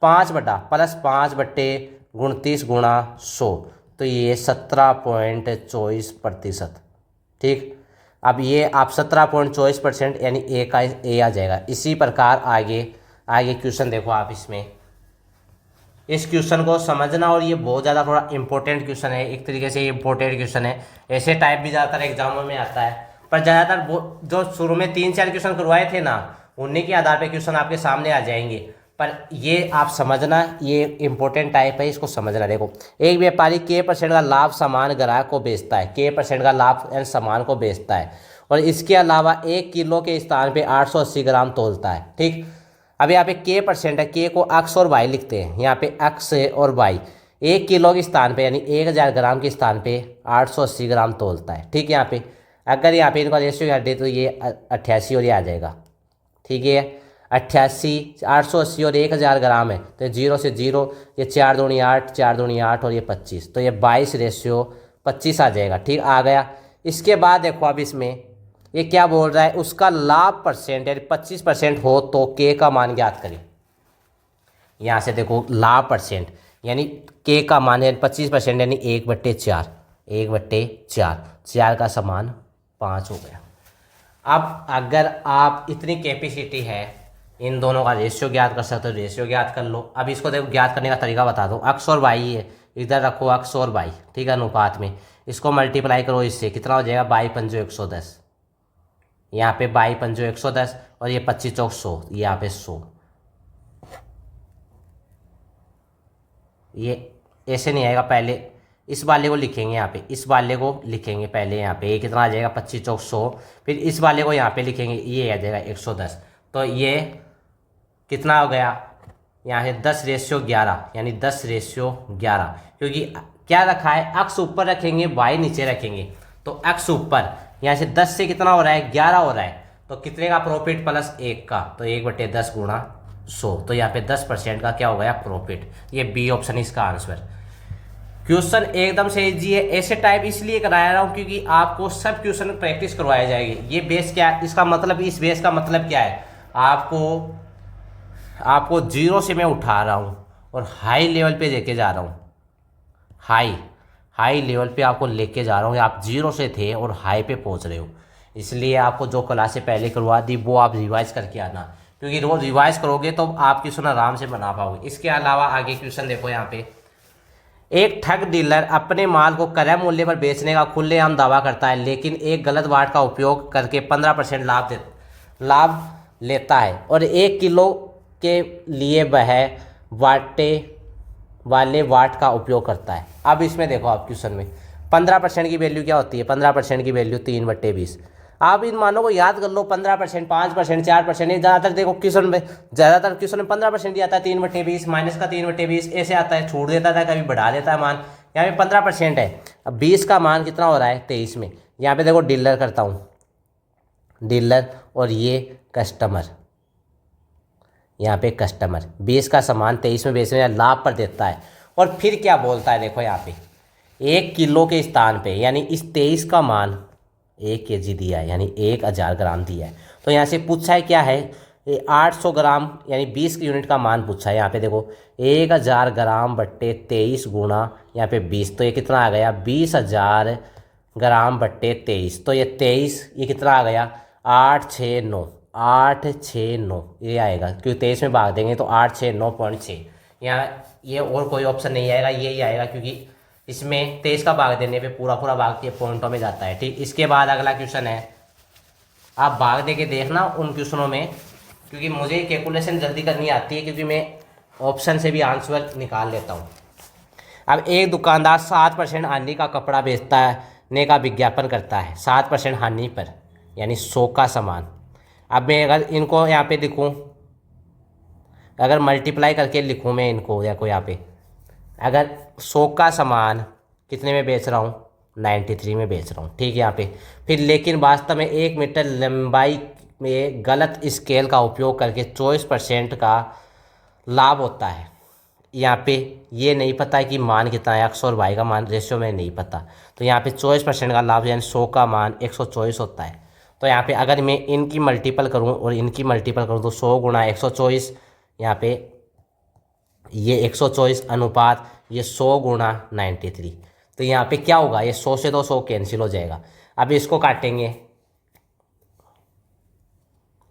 5 बटा प्लस 5/29 गुणा 100, तो ये 17.24%। ठीक, अब ये आप 17.24% यानी ए का ए आ जाएगा। इसी प्रकार आगे आगे क्वेश्चन देखो आप, इसमें इस क्वेश्चन को समझना, और ये बहुत ज़्यादा थोड़ा इंपॉर्टेंट क्वेश्चन है, एक तरीके से इंपॉर्टेंट क्वेश्चन है। ऐसे टाइप भी ज़्यादातर एग्जामों में आता है, पर ज़्यादातर वो जो शुरू में 3-4 क्वेश्चन करवाए थे ना, उन्हीं के आधार पे क्वेश्चन आपके सामने आ जाएंगे। पर ये आप समझना, ये इंपॉर्टेंट टाइप है, इसको समझना। देखो, एक व्यापारी K% का लाभ सामान ग्राहक को बेचता है, K% का लाभ सामान को बेचता है, और इसके अलावा 1 किलो के स्थान पे 880 ग्राम तोलता है। ठीक, अब यहाँ पे K% है, K को अक्स और वाई लिखते हैं, यहाँ पे अक्स और वाई, 1 किलो के स्थान पे यानी 1000 ग्राम के स्थान पे 880 ग्राम तोलता है। ठीक है, यहाँ पे अगर यहाँ पे इनका रेशियो हटे तो ये 88 और ये आ जाएगा। ठीक है, 88, 880 और 1000 ग्राम है, तो 0 से 0, ये 4 दूनी 8, 4 दूनी 8 और ये 25, तो ये 22:25 आ जाएगा। ठीक, आ गया। इसके बाद देखो अब इसमें ये क्या बोल रहा है, उसका लाभ परसेंट यानी 25% हो तो के का मान ज्ञात करें। यहाँ से देखो लाभ परसेंट यानी के का मान है 25% यानी 1/4, 1/4, 4 का समान 5 हो गया। अब अगर आप इतनी कैपेसिटी है, इन दोनों का रेशियो ज्ञात कर सकते हो, रेशियो ज्ञात कर लो। अब इसको देखो ज्ञात करने का तरीका बता दो, अक्स और वाई है, इधर रखो अक्स और वाई, ठीक है, अनुपात में, इसको मल्टीप्लाई करो इससे, कितना हो जाएगा 22×110, यहाँ पे 22×110 और ये 25×100, यहाँ पे 100। ये ऐसे नहीं आएगा, पहले इस वाले को लिखेंगे, यहाँ पे इस वाले को लिखेंगे पहले, यहाँ पे ये कितना आ जाएगा 25×100, फिर इस वाले को यहाँ पे लिखेंगे, ये आ जाएगा 110, तो ये कितना हो गया, यहाँ से 10:11 यानी 10:11, क्योंकि क्या रखा है, अक्स ऊपर रखेंगे वाई नीचे रखेंगे, तो अक्स ऊपर, यहाँ से 10 से कितना हो रहा है 11 हो रहा है, तो कितने का प्रॉफिट प्लस 1 का, तो 1/10 गुणा 100, तो यहाँ पे 10% का क्या हो गया प्रॉफिट। ये बी ऑप्शन इसका आंसर। क्वेश्चन एकदम से इजी है, ऐसे टाइप इसलिए कराया रहा हूँ क्योंकि आपको सब क्वेश्चन प्रैक्टिस करवाए जाएंगे। ये बेस क्या है, इसका मतलब, इस बेस का मतलब क्या है, आपको जीरो से मैं उठा रहा हूँ और हाई लेवल पे लेके जा रहा हूँ, हाई लेवल पे आपको लेके जा रहा हूँ। आप जीरो से थे और हाई पे पहुँच रहे हो, इसलिए आपको जो क्लासें पहले करवा दी वो आप रिवाइज करके आना, क्योंकि रोज रिवाइज करोगे तो आप क्वेश्चन आराम से बना पाओगे। इसके अलावा आगे क्वेश्चन देखो, यहाँ पे एक ठग डीलर अपने माल को क्रय मूल्य पर बेचने का खुलेआम दावा करता है, लेकिन एक गलत वाट का उपयोग करके 15% लाभ लेता है और 1 किलो के लिए वह वाटे वाले वाट का उपयोग करता है। अब इसमें देखो आप क्वेश्चन में 15% की वैल्यू क्या होती है, 15% की वैल्यू 3/20। आप इन मानों को याद कर लो, 15%, 5%, 4%, ज़्यादातर देखो क्वेश्चन में, 15% ही आता है, 3/20 माइनस का 3/20 ऐसे आता है, छूट देता था, कभी बढ़ा देता है मान। यहाँ पे 15% है, अब 20 का मान कितना हो रहा है 23 में। यहाँ पे देखो डीलर करता हूँ, डीलर और ये कस्टमर, यहाँ पे कस्टमर 20 का सामान 23 में बेचने लाभ पर देता है, और फिर क्या बोलता है देखो यहाँ पे 1 किलो के स्थान पे, यानी इस 23 का मान 1 kg दिया है, यानी 1000 ग्राम दिया है। तो यहाँ से पूछा है क्या है, 800 ग्राम यानी 20 यूनिट का मान पूछा है। यहाँ पे देखो 1000 ग्राम बट्टे 23 गुणा यहाँ पे 20, तो ये कितना आ गया 20,000 ग्राम बट्टे 23, तो ये 23 ये कितना आ गया 869, 869 ये आएगा, क्योंकि 23 में भाग देंगे तो 869.6। यहाँ ये और कोई ऑप्शन नहीं आएगा, यही आएगा, क्योंकि इसमें 23 का भाग देने पे पूरा पूरा भाग के पॉइंटों में जाता है। ठीक, इसके बाद अगला क्वेश्चन है, आप भाग दे के देखना उन क्वेश्चनों में, क्योंकि मुझे कैलकुलेशन जल्दी करनी आती है, क्योंकि मैं ऑप्शन से भी आंसर निकाल लेता हूँ। अब एक दुकानदार 7% हानि का कपड़ा बेचता है ने का विज्ञापन करता है 7% हानि पर, यानी 100 का सामान। अब मैं अगर इनको यहाँ पे लिखूँ, अगर मल्टीप्लाई करके लिखूँ मैं इनको, या को यहाँ पे अगर 100 का सामान कितने में बेच रहा हूँ, 93 में बेच रहा हूँ। ठीक है यहाँ पे फिर, लेकिन वास्तव में 1 मीटर लंबाई में गलत स्केल का उपयोग करके 24% का लाभ होता है। यहाँ पे ये नहीं पता है कि मान कितना है, x और y का मान रेशियो में नहीं पता, तो यहाँ पे 24% का लाभ यानी 100 का मान 124 होता है। तो यहाँ पे अगर मैं इनकी मल्टीपल करूँ और इनकी मल्टीपल करूँ तो 100 गुणा 124, यहाँ पे ये 124 अनुपात ये 100 गुणा 93। तो यहाँ पे क्या होगा, ये 100 से तो 100 कैंसिल हो जाएगा। अब इसको काटेंगे,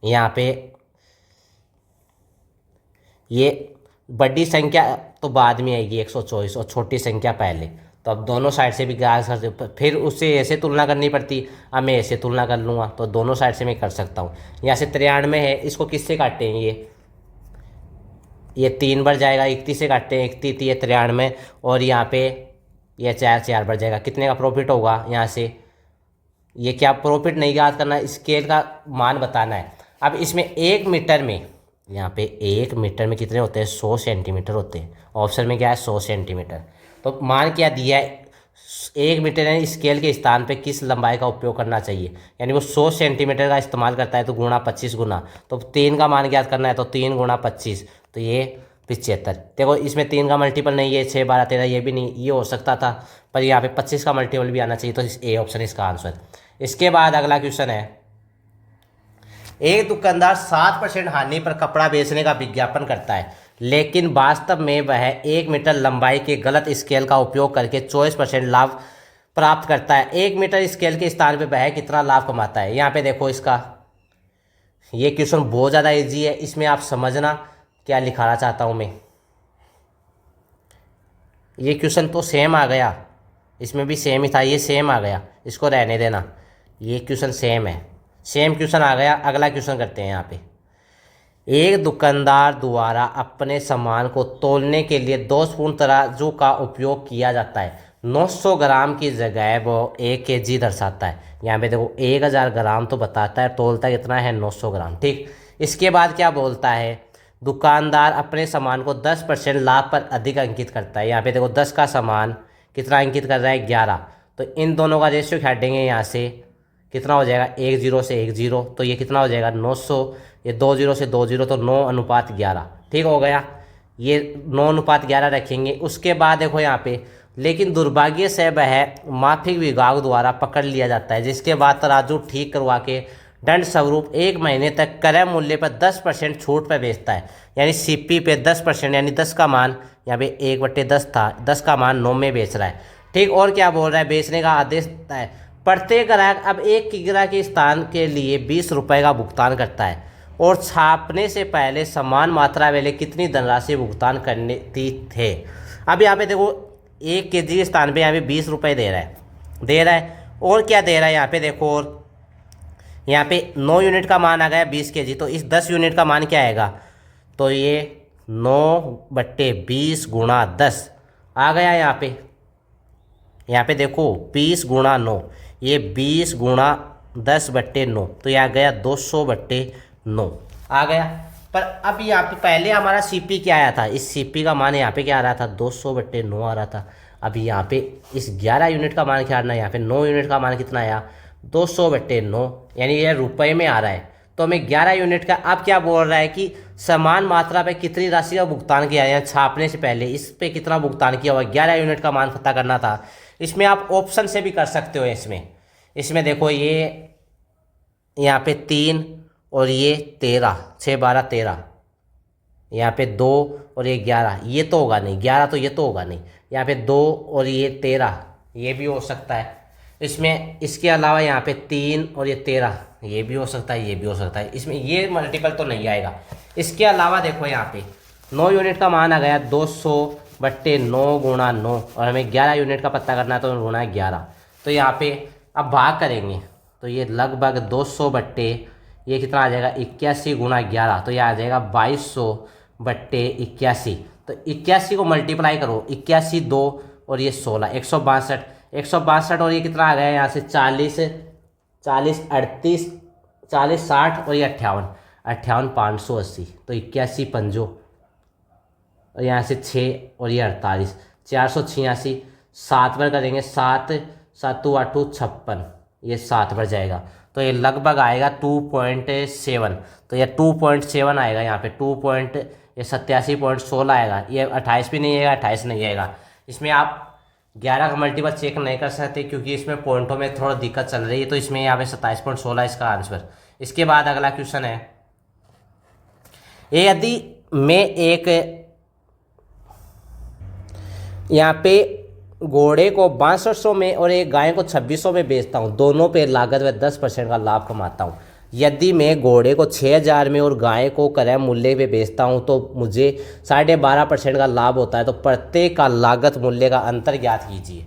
यहाँ पे ये बड़ी संख्या तो बाद में आएगी 124 और छोटी संख्या पहले, तो अब दोनों साइड से भी ग्रास कर, फिर उससे ऐसे तुलना करनी पड़ती, अब मैं ऐसे तुलना कर लूँगा, तो दोनों साइड से मैं कर सकता हूँ। यहाँ से 93 है, इसको किससे काटेंगे, ये 3 बार जाएगा, 31 से काटते हैं, 31 ये 93, और यहाँ पे ये 4 बार जाएगा, कितने का प्रॉफिट होगा यहाँ से, ये क्या प्रॉफिट नहीं याद करना, स्केल का मान बताना है। अब इसमें 1 मीटर में, यहाँ पे 1 मीटर में कितने होते हैं, 100 सेंटीमीटर होते हैं। ऑप्शन में क्या है, 100 सेंटीमीटर। तो मान क्या दिया है, 1 मीटर यानी स्केल के स्थान पे किस लंबाई का उपयोग करना चाहिए, यानी वो 100 सेंटीमीटर का इस्तेमाल करता है, तो गुणा 25 गुना, तो 3 का मान ज्ञात करना है, तो 3 गुणा 25, तो ये 75। देखो इसमें 3 का मल्टीपल नहीं है, 6 12 13, ये भी नहीं, ये हो सकता था, पर यहाँ पे 25 का मल्टीपल भी आना चाहिए, तो ए ऑप्शन इसका आंसर। इसके बाद अगला क्वेश्चन है, एक दुकानदार 7% हानि पर कपड़ा बेचने का विज्ञापन करता है, लेकिन वास्तव में वह 1 मीटर लंबाई के गलत स्केल का उपयोग करके 24% लाभ प्राप्त करता है। 1 मीटर स्केल के स्थान पर वह कितना लाभ कमाता है। यहाँ पे देखो इसका, ये क्वेश्चन बहुत ज़्यादा इजी है, इसमें आप समझना क्या लिखाना चाहता हूँ मैं। ये क्वेश्चन तो सेम आ गया, इसमें भी सेम ही था, ये सेम आ गया, इसको रहने देना, ये क्वेश्चन सेम है, सेम क्वेश्चन आ गया। अगला क्वेश्चन करते हैं। यहाँ पे एक दुकानदार द्वारा अपने सामान को तौलने के लिए दोषपूर्ण तराजू का उपयोग किया जाता है। 900 ग्राम की जगह वो 1 kg दर्शाता है। यहाँ पे देखो 1000 ग्राम तो बताता है, तौलता कितना है, 900 ग्राम। ठीक, इसके बाद क्या बोलता है, दुकानदार अपने सामान को 10% लाभ पर अधिक अंकित करता है। यहाँ पे देखो 10 का सामान कितना अंकित कर रहा है, 11, तो इन दोनों का रेशियो काटेंगे, यहाँ से कितना हो जाएगा, 1 0 से 1 0, तो ये कितना हो जाएगा 900, ये 2 0 से 2 0, तो 9:11। ठीक हो गया, ये 9:11 रखेंगे। उसके बाद देखो यहाँ पे, लेकिन दुर्भाग्य से वह माफिक विभाग द्वारा पकड़ लिया जाता है, जिसके बाद तराजू ठीक करवा के दंड स्वरूप 1 महीने तक क्रय मूल्य पर 10% छूट पर बेचता है। यानी सीपी पे 10%, यानी 10 का मान यहाँ पे 1/10 था, 10 का मान 9 में बेच रहा है। ठीक, और क्या बोल रहा है, बेचने का आदेश देता है। प्रत्येक ग्राहक अब 1 किग्रा के स्थान के लिए 20 रुपये का भुगतान करता है, और छापने से पहले समान मात्रा वाले कितनी धनराशि भुगतान करने थे। अब यहाँ पे देखो 1 kg के स्थान पे यहाँ पे 20 रुपये दे रहा है, और क्या दे रहा है यहाँ पे देखो, और यहाँ पे 9 यूनिट का मान आ गया 20 kg, तो इस 10 यूनिट का मान क्या आएगा, तो ये 9/20 गुणा 10 आ गया। यहाँ पे देखो 20 गुणा 9, ये 20 गुणा 10/9, तो यह आ गया 200/9 आ गया। पर अब यहाँ पे पहले हमारा सीपी क्या आया था, इस सीपी का मान यहाँ पे क्या आ रहा था, 200/9 आ रहा था। अब यहाँ पे इस 11 यूनिट का मान क्या आ रहा है, यहाँ पे 9 यूनिट का मान कितना आया, 200/9, यानी ये रुपए में आ रहा है। तो हमें 11 यूनिट का, अब क्या बोल रहा है कि समान मात्रा पे कितनी राशि का भुगतान किया है, छापने से पहले इस पे कितना भुगतान किया हुआ, 11 यूनिट का मान पता करना था। इसमें आप ऑप्शन से भी कर सकते हो। इसमें देखो ये यहाँ पे 3 और ये 13, 6 12 13, यहाँ पे 2 और ये 11, ये तो होगा नहीं, 11 तो ये तो होगा नहीं। यहाँ पे 2 और ये 13, ये भी हो सकता है। इसमें इसके अलावा यहाँ पे 3 और ये 13, ये भी हो सकता है, ये भी हो सकता है। इसमें ये मल्टीपल तो नहीं आएगा। इसके अलावा देखो यहाँ पे 9 यूनिट का मान आ गया 200 बट्टे 9 गुणा 9, और हमें 11 यूनिट का पता करना है तो गुणा है 11। तो यहाँ पे अब भाग करेंगे तो ये लगभग 200 बट्टे ये कितना आ जाएगा 81 गुणा 11, तो ये आ जाएगा 2200 बट्टे 81। तो 81 को मल्टीप्लाई करो, 81 2 और ये 16, 162, 162 और ये कितना आ गया यहाँ से 40, 40 38, 40 60 और ये 58, 58 580। तो 81 पंजो और यहाँ से 6 और ये 48, 486। 7 बार करेंगे, 7 7 8 56, ये 7 बार जाएगा तो ये लगभग आएगा 2.7। तो ये 2.7 आएगा यहाँ पे 87.16 आएगा। ये 28 भी नहीं आएगा, 28 नहीं आएगा। इसमें आप 11 का मल्टीपल चेक नहीं कर सकते क्योंकि इसमें पॉइंटों में थोड़ा दिक्कत चल रही है, तो इसमें यहाँ पे 27.16 इसका आंसर। इसके बाद अगला क्वेश्चन है, यदि मैं एक यहाँ पे घोड़े को 6200 में और एक गाय को 2600 में बेचता हूँ, दोनों पे लागत में 10% का लाभ कमाता हूँ। यदि मैं घोड़े को 6000 में और गाय को क्रय मूल्य पे बेचता हूँ तो मुझे 12.5% का लाभ होता है, तो प्रत्येक का लागत मूल्य का अंतर ज्ञात कीजिए।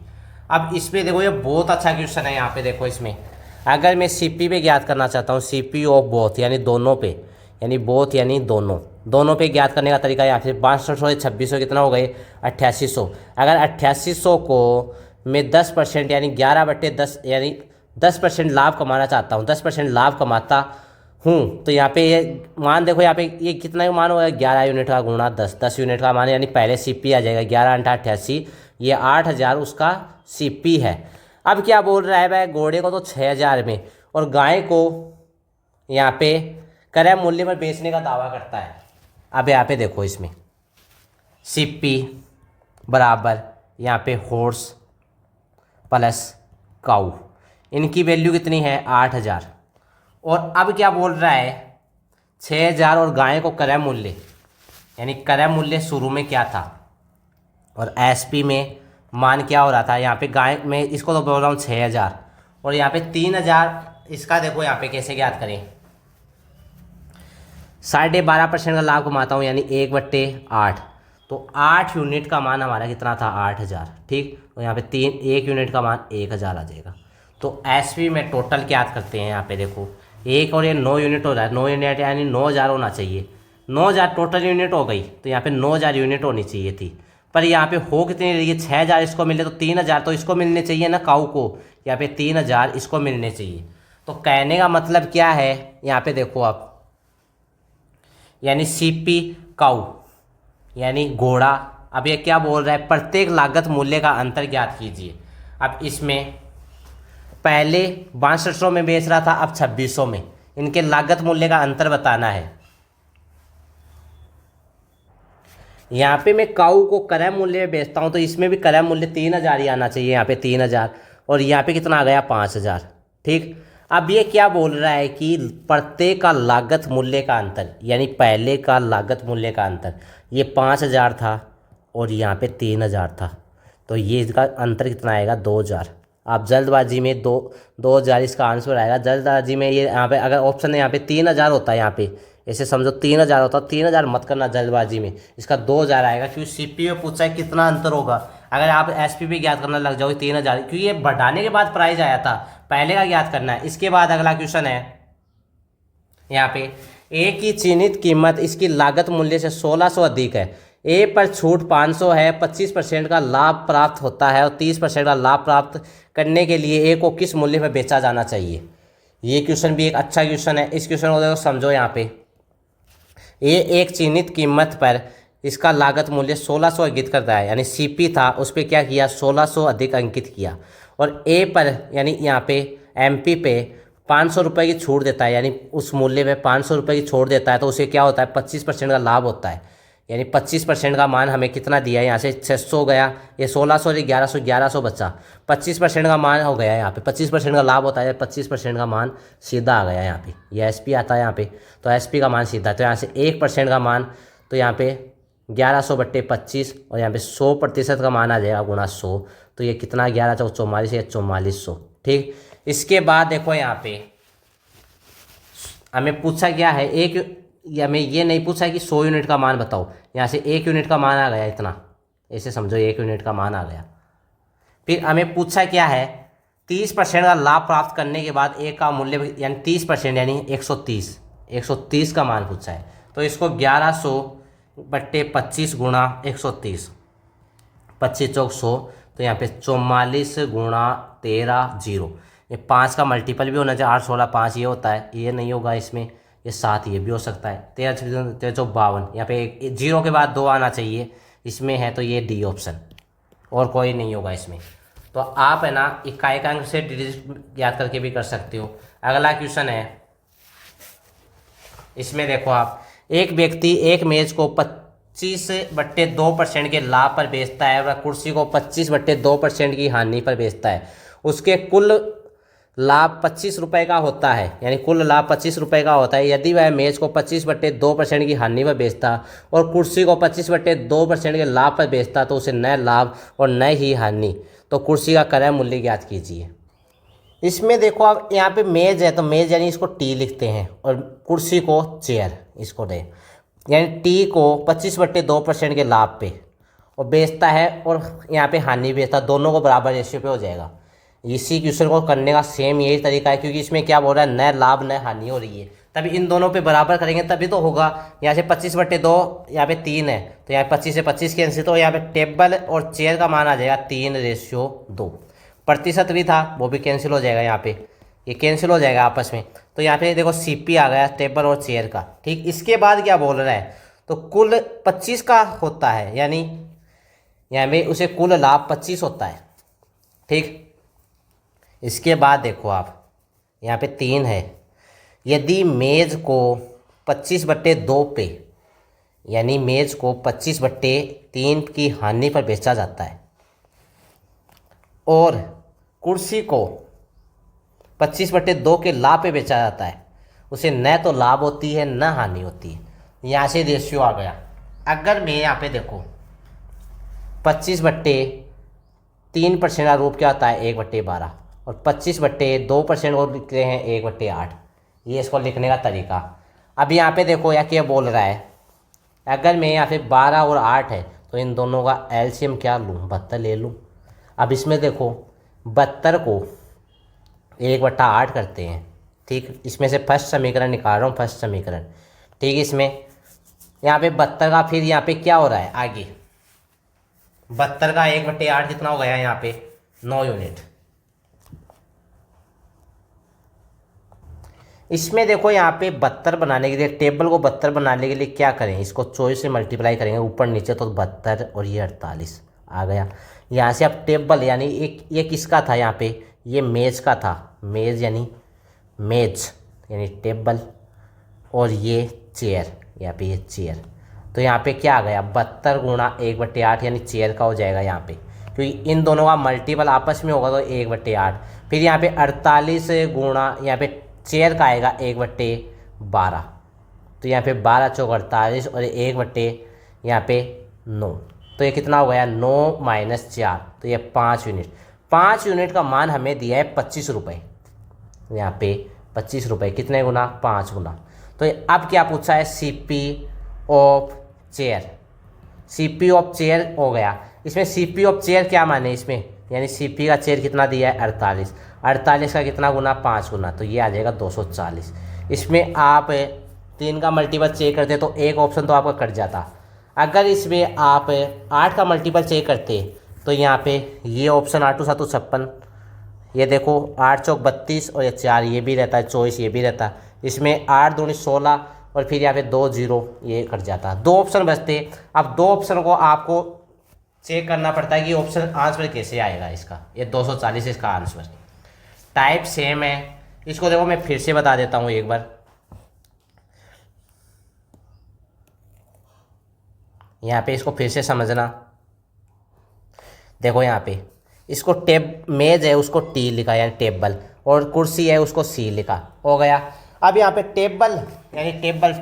अब इसमें देखो ये बहुत अच्छा क्वेश्चन है। यहाँ पे देखो इसमें अगर मैं सीपी पे ज्ञात करना चाहता हूँ, सीपी ऑफ बोथ यानी दोनों पे, यानी बोथ यानी दोनों पे ज्ञात करने का तरीका यहाँ से 6200 से 2600 कितना हो गए 8800। अगर 8800 को मैं 10% यानी 11/10 यानी 10% लाभ कमाना चाहता हूँ, 10% लाभ कमाता हूँ, तो यहाँ पे ये मान देखो, यहाँ पे ये कितना मान होगा 11 यूनिट का गुणा 10, 10 यूनिट का मान, यानी पहले सीपी आ जाएगा 11 × 88, ये 8000 उसका सीपी है। अब क्या बोल रहा है भाई, घोड़े को तो 6000 में और गाय को यहाँ पे क्रय मूल्य में बेचने का दावा करता है। अब यहाँ पे देखो इसमें सीपी बराबर यहाँ पे हॉर्स प्लस काऊ, इनकी वैल्यू कितनी है 8000। और अब क्या बोल रहा है 6000 और गाय को क्रय मूल्य, यानी क्रय मूल्य शुरू में क्या था और एसपी में मान क्या हो रहा था। यहाँ पे गाय में इसको तो बोल रहा हूँ 6000 और यहाँ पे 3000। इसका देखो यहाँ पे कैसे ज्ञात करें, 12.5% का लाभ कमाता हूँ यानी 1/8, तो 8 यूनिट का मान हमारा कितना था 8000, ठीक। तो यहाँ पे 1 यूनिट का मान 1000 आ जाएगा। तो एसपी में टोटल ज्ञात करते हैं। यहाँ पे देखो 1 और ये 9 यूनिट हो रहा है, 9 यूनिट यानी 9000 होना चाहिए, 9000 टोटल यूनिट हो गई, तो यहाँ पे 9000 यूनिट होनी चाहिए थी, पर यहाँ पे हो कितनी रही है 6000 इसको मिले, तो 3000 तो इसको मिलने चाहिए ना काऊ को, यहाँ पे 3000 इसको मिलने चाहिए। तो कहने का मतलब क्या है, यहाँ पे देखो आप, यानी सीपी काऊ यानी घोड़ा। अब ये क्या बोल रहा है, प्रत्येक लागत मूल्य का अंतर ज्ञात कीजिए। अब इसमें पहले 6200 में बेच रहा था, अब 2600 में, इनके लागत मूल्य का अंतर बताना है। यहाँ पे मैं काऊ को क्रय मूल्य में बेचता हूँ तो इसमें भी क्रय मूल्य 3000 ही आना चाहिए, यहाँ पे 3000 और यहाँ पे कितना आ गया 5000, ठीक। अब ये क्या बोल रहा है कि प्रत्येक का लागत मूल्य का अंतर, यानी पहले का लागत मूल्य का अंतर, ये 5000 था और यहाँ पे 3000 था, तो ये इसका अंतर कितना आएगा 2000। आप जल्दबाजी में 2000 इसका आंसर आएगा। जल्दबाजी में ये यहाँ पे अगर ऑप्शन है यहाँ पे 3000 होता है, यहाँ पे ऐसे समझो 3000 होता, 3000 मत करना जल्दबाजी में, इसका 2000 आएगा क्योंकि सीपी में पूछा है कितना अंतर होगा। अगर आप एसपी पे ज्ञात करना लग जाओगे 3000, क्योंकि ये बढ़ाने के बाद प्राइस आया था, पहले का ज्ञात करना है। इसके बाद अगला क्वेश्चन है, यहाँ पे ए की चिन्हित कीमत इसकी लागत मूल्य से 1600 अधिक है, ए पर छूट 500 है, 25% का लाभ प्राप्त होता है और 30% का लाभ प्राप्त करने के लिए ए को किस मूल्य पर बेचा जाना चाहिए। ये क्वेश्चन भी एक अच्छा क्वेश्चन है। इस क्वेश्चन को देखो समझो, यहाँ पे ए एक चिन्हित कीमत पर इसका लागत मूल्य 1600 अंकित करता है, यानी सीपी था उस पर क्या किया 1600 अधिक अंकित किया, और ए पर यानी यहाँ पे एमपी पे 500 रुपये की छूट देता है, यानी उस मूल्य पे 500 रुपये की छूट देता है, तो उसे क्या होता है 25% का लाभ होता है, यानी 25% का मान हमें कितना दिया है, यहाँ से 600 गया, ये 1600 से 1100, 1100 बचा, 25% का मान हो गया यहाँ पे, 25% का लाभ होता है, 25% का मान सीधा आ गया यहाँ पे, ये एसपी आता है यहाँ पे, तो एसपी का मान सीधा, तो यहाँ से 1% का मान, तो यहाँ पे 1100/25 और यहाँ पे 100% का मान आ जाएगा गुणा 100, तो ये कितना 11 × 44 या 4400, ठीक। इसके बाद देखो यहाँ पे हमें पूछा क्या है, एक हमें ये नहीं पूछा कि 100 यूनिट का मान बताओ, यहाँ से 1 यूनिट का मान आ गया इतना, ऐसे समझो 1 यूनिट का मान आ गया। फिर हमें पूछा क्या है, 30% का लाभ प्राप्त करने के बाद ए का मूल्य यानी 30% यानी 130 का मान पूछा है। तो इसको 1100/25 गुणा 130, 25 चौक 100, तो यहाँ पे 44 गुणा 13 0। ये 5 का मल्टीपल भी होना चाहिए, 8 16 5 ये होता है, ये नहीं होगा इसमें, ये 7 ये भी हो सकता है। 13 13 चौक 52, यहाँ पे एक 0 के बाद 2 आना चाहिए इसमें है, तो ये डी ऑप्शन, और कोई नहीं होगा इसमें। तो आप है ना इकाई का अंक से डिजिट याद करके भी कर सकते हो। अगला क्वेश्चन है, इसमें देखो आप, एक व्यक्ति एक मेज को 25/2% के लाभ पर बेचता है और कुर्सी को 25/2% की हानि पर बेचता है। उसके कुल लाभ 25 रुपये का होता है, यानी कुल लाभ 25 रुपये का होता है। यदि वह मेज को 25/2% की हानि पर बेचता और कुर्सी को 25/2% के लाभ पर बेचता तो उसे नए लाभ और नए ही हानि, तो कुर्सी का क्रय मूल्य ज्ञात कीजिए। इसमें देखो आप, यहाँ पे मेज है तो मेज यानी इसको टी लिखते हैं, और कुर्सी को चेयर इसको दे, यानी टी को 25/2% के लाभ पे और बेचता है, और यहाँ पे हानि बेचता, दोनों को बराबर रेशियो पे हो जाएगा। इसी क्वेश्चन को करने का सेम यही तरीका है, क्योंकि इसमें क्या बोल रहा है, नए लाभ नए हानि हो रही है, तभी इन दोनों पे बराबर करेंगे तभी तो होगा। यहाँ से 25/2, यहाँ पे 3 है तो यहाँ 25 से 25 कैंसिल, तो यहाँ पे टेबल और चेयर का मान आ जाएगा 3:2। प्रतिशत भी था वो भी कैंसिल हो जाएगा, यहाँ पे ये कैंसिल हो जाएगा आपस में। तो यहाँ पे देखो सीपी आ गया टेबल और चेयर का। ठीक, इसके बाद क्या बोल रहा है, तो कुल 25 का होता है, यानी यहाँ पे उसे कुल लाभ 25 होता है। ठीक, इसके बाद देखो आप, यहाँ पे 3 है, यदि मेज को 25/2 पे, यानी मेज को 25/3 की हानि पर बेचा जाता है और कुर्सी को 25/2 के लाभ पे बेचा जाता है, उसे न तो लाभ होती है न हानि होती है। यहाँ से रेशियो आ गया। अगर मैं यहाँ पे देखो 25/3% का रूप क्या होता है, 1/12, और 25/2% को लिखते हैं 1/8। ये इसको लिखने का तरीका। अब यहाँ पे देखो या क्या बोल रहा है, अगर मैं यहाँ पे 12 और 8 है तो इन दोनों का एलसीएम क्या लूँ, 72 ले लूँ। अब इसमें देखो 72 को 1/8 करते हैं। ठीक, इसमें से फर्स्ट समीकरण निकाल रहा हूँ, फर्स्ट समीकरण। ठीक, इसमें यहाँ पे 72 का फिर यहाँ पे क्या हो रहा है आगे, 72 का 1/8 कितना हो गया यहाँ पे 9 यूनिट। इसमें देखो यहाँ पे 72 बनाने के लिए, टेबल को 72 बनाने के लिए क्या करें, इसको 24 से मल्टीप्लाई करेंगे ऊपर नीचे, तो 72 और ये 48 आ गया। यहाँ से अब टेबल यानी एक ये किसका था, यहाँ पे ये मेज का था, मेज यानी टेबल, और ये चेयर, यहाँ पे ये चेयर। तो यहाँ पे क्या आ गया, 72 गुणा 1/8 यानी चेयर का हो जाएगा यहाँ पे, क्योंकि इन दोनों का मल्टीपल आपस में होगा तो 1/8। फिर यहाँ पे 48 गुणा, यहाँ पे चेयर का आएगा 1/12, तो यहाँ पे 12 चौक 48 और 1/ यहाँ पे 9, तो ये कितना हो गया 9 - 4, तो ये 5 यूनिट। 5 यूनिट का मान हमें दिया है 25 रुपये, यहाँ पे 25 रुपये, कितने गुना, 5 गुना। तो अब क्या पूछा है, CP of chair, CP of chair हो गया। इसमें सीपी ऑफ चेयर क्या माने इसमें, यानी सीपी का चेयर कितना दिया है 48, 48 का कितना गुना, 5 गुना, तो ये आ जाएगा 240। इसमें आप 3 का मल्टीपल चेक करते तो एक ऑप्शन तो आपका कट जाता। अगर इसमें आप 8 का मल्टीपल चेक करते तो यहाँ पे ये ऑप्शन 8 × 7 = 56, ये देखो 8 चौक 32 और ये 4 ये भी रहता है, 24 ये भी रहता है। इसमें 8 दूनी 16 और फिर यहाँ पे 2 0 ये कट जाता है, 2 ऑप्शन बचते। अब 2 ऑप्शन को आपको चेक करना पड़ता है कि ऑप्शन आंसर कैसे आएगा इसका, ये 240 इसका आंसर। टाइप सेम है, इसको देखो मैं फिर से बता देता हूँ एक बार। यहाँ पे इसको फिर से समझना, देखो यहाँ पे इसको मेज है उसको टी लिखा यानी टेबल, और कुर्सी है उसको सी लिखा, हो गया। अब यहाँ पे टेबल यानी टेबल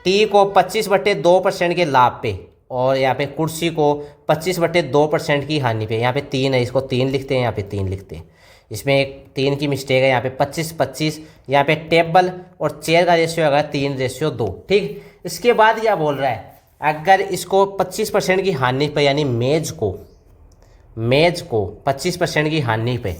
टी को 25/2% के लाभ पे, और यहाँ पे कुर्सी को 25/2% की हानि पे। यहाँ पे 3 है, इसको 3 लिखते हैं, यहाँ पे 3 लिखते हैं। इसमें एक 3 की मिस्टेक है, यहाँ पे 25/25, यहाँ पे टेबल और चेयर का रेशियो होगा 3:2। ठीक, इसके बाद क्या बोल रहा है, अगर इसको 25% की हानि पे, यानी मेज को 25% की हानि पे,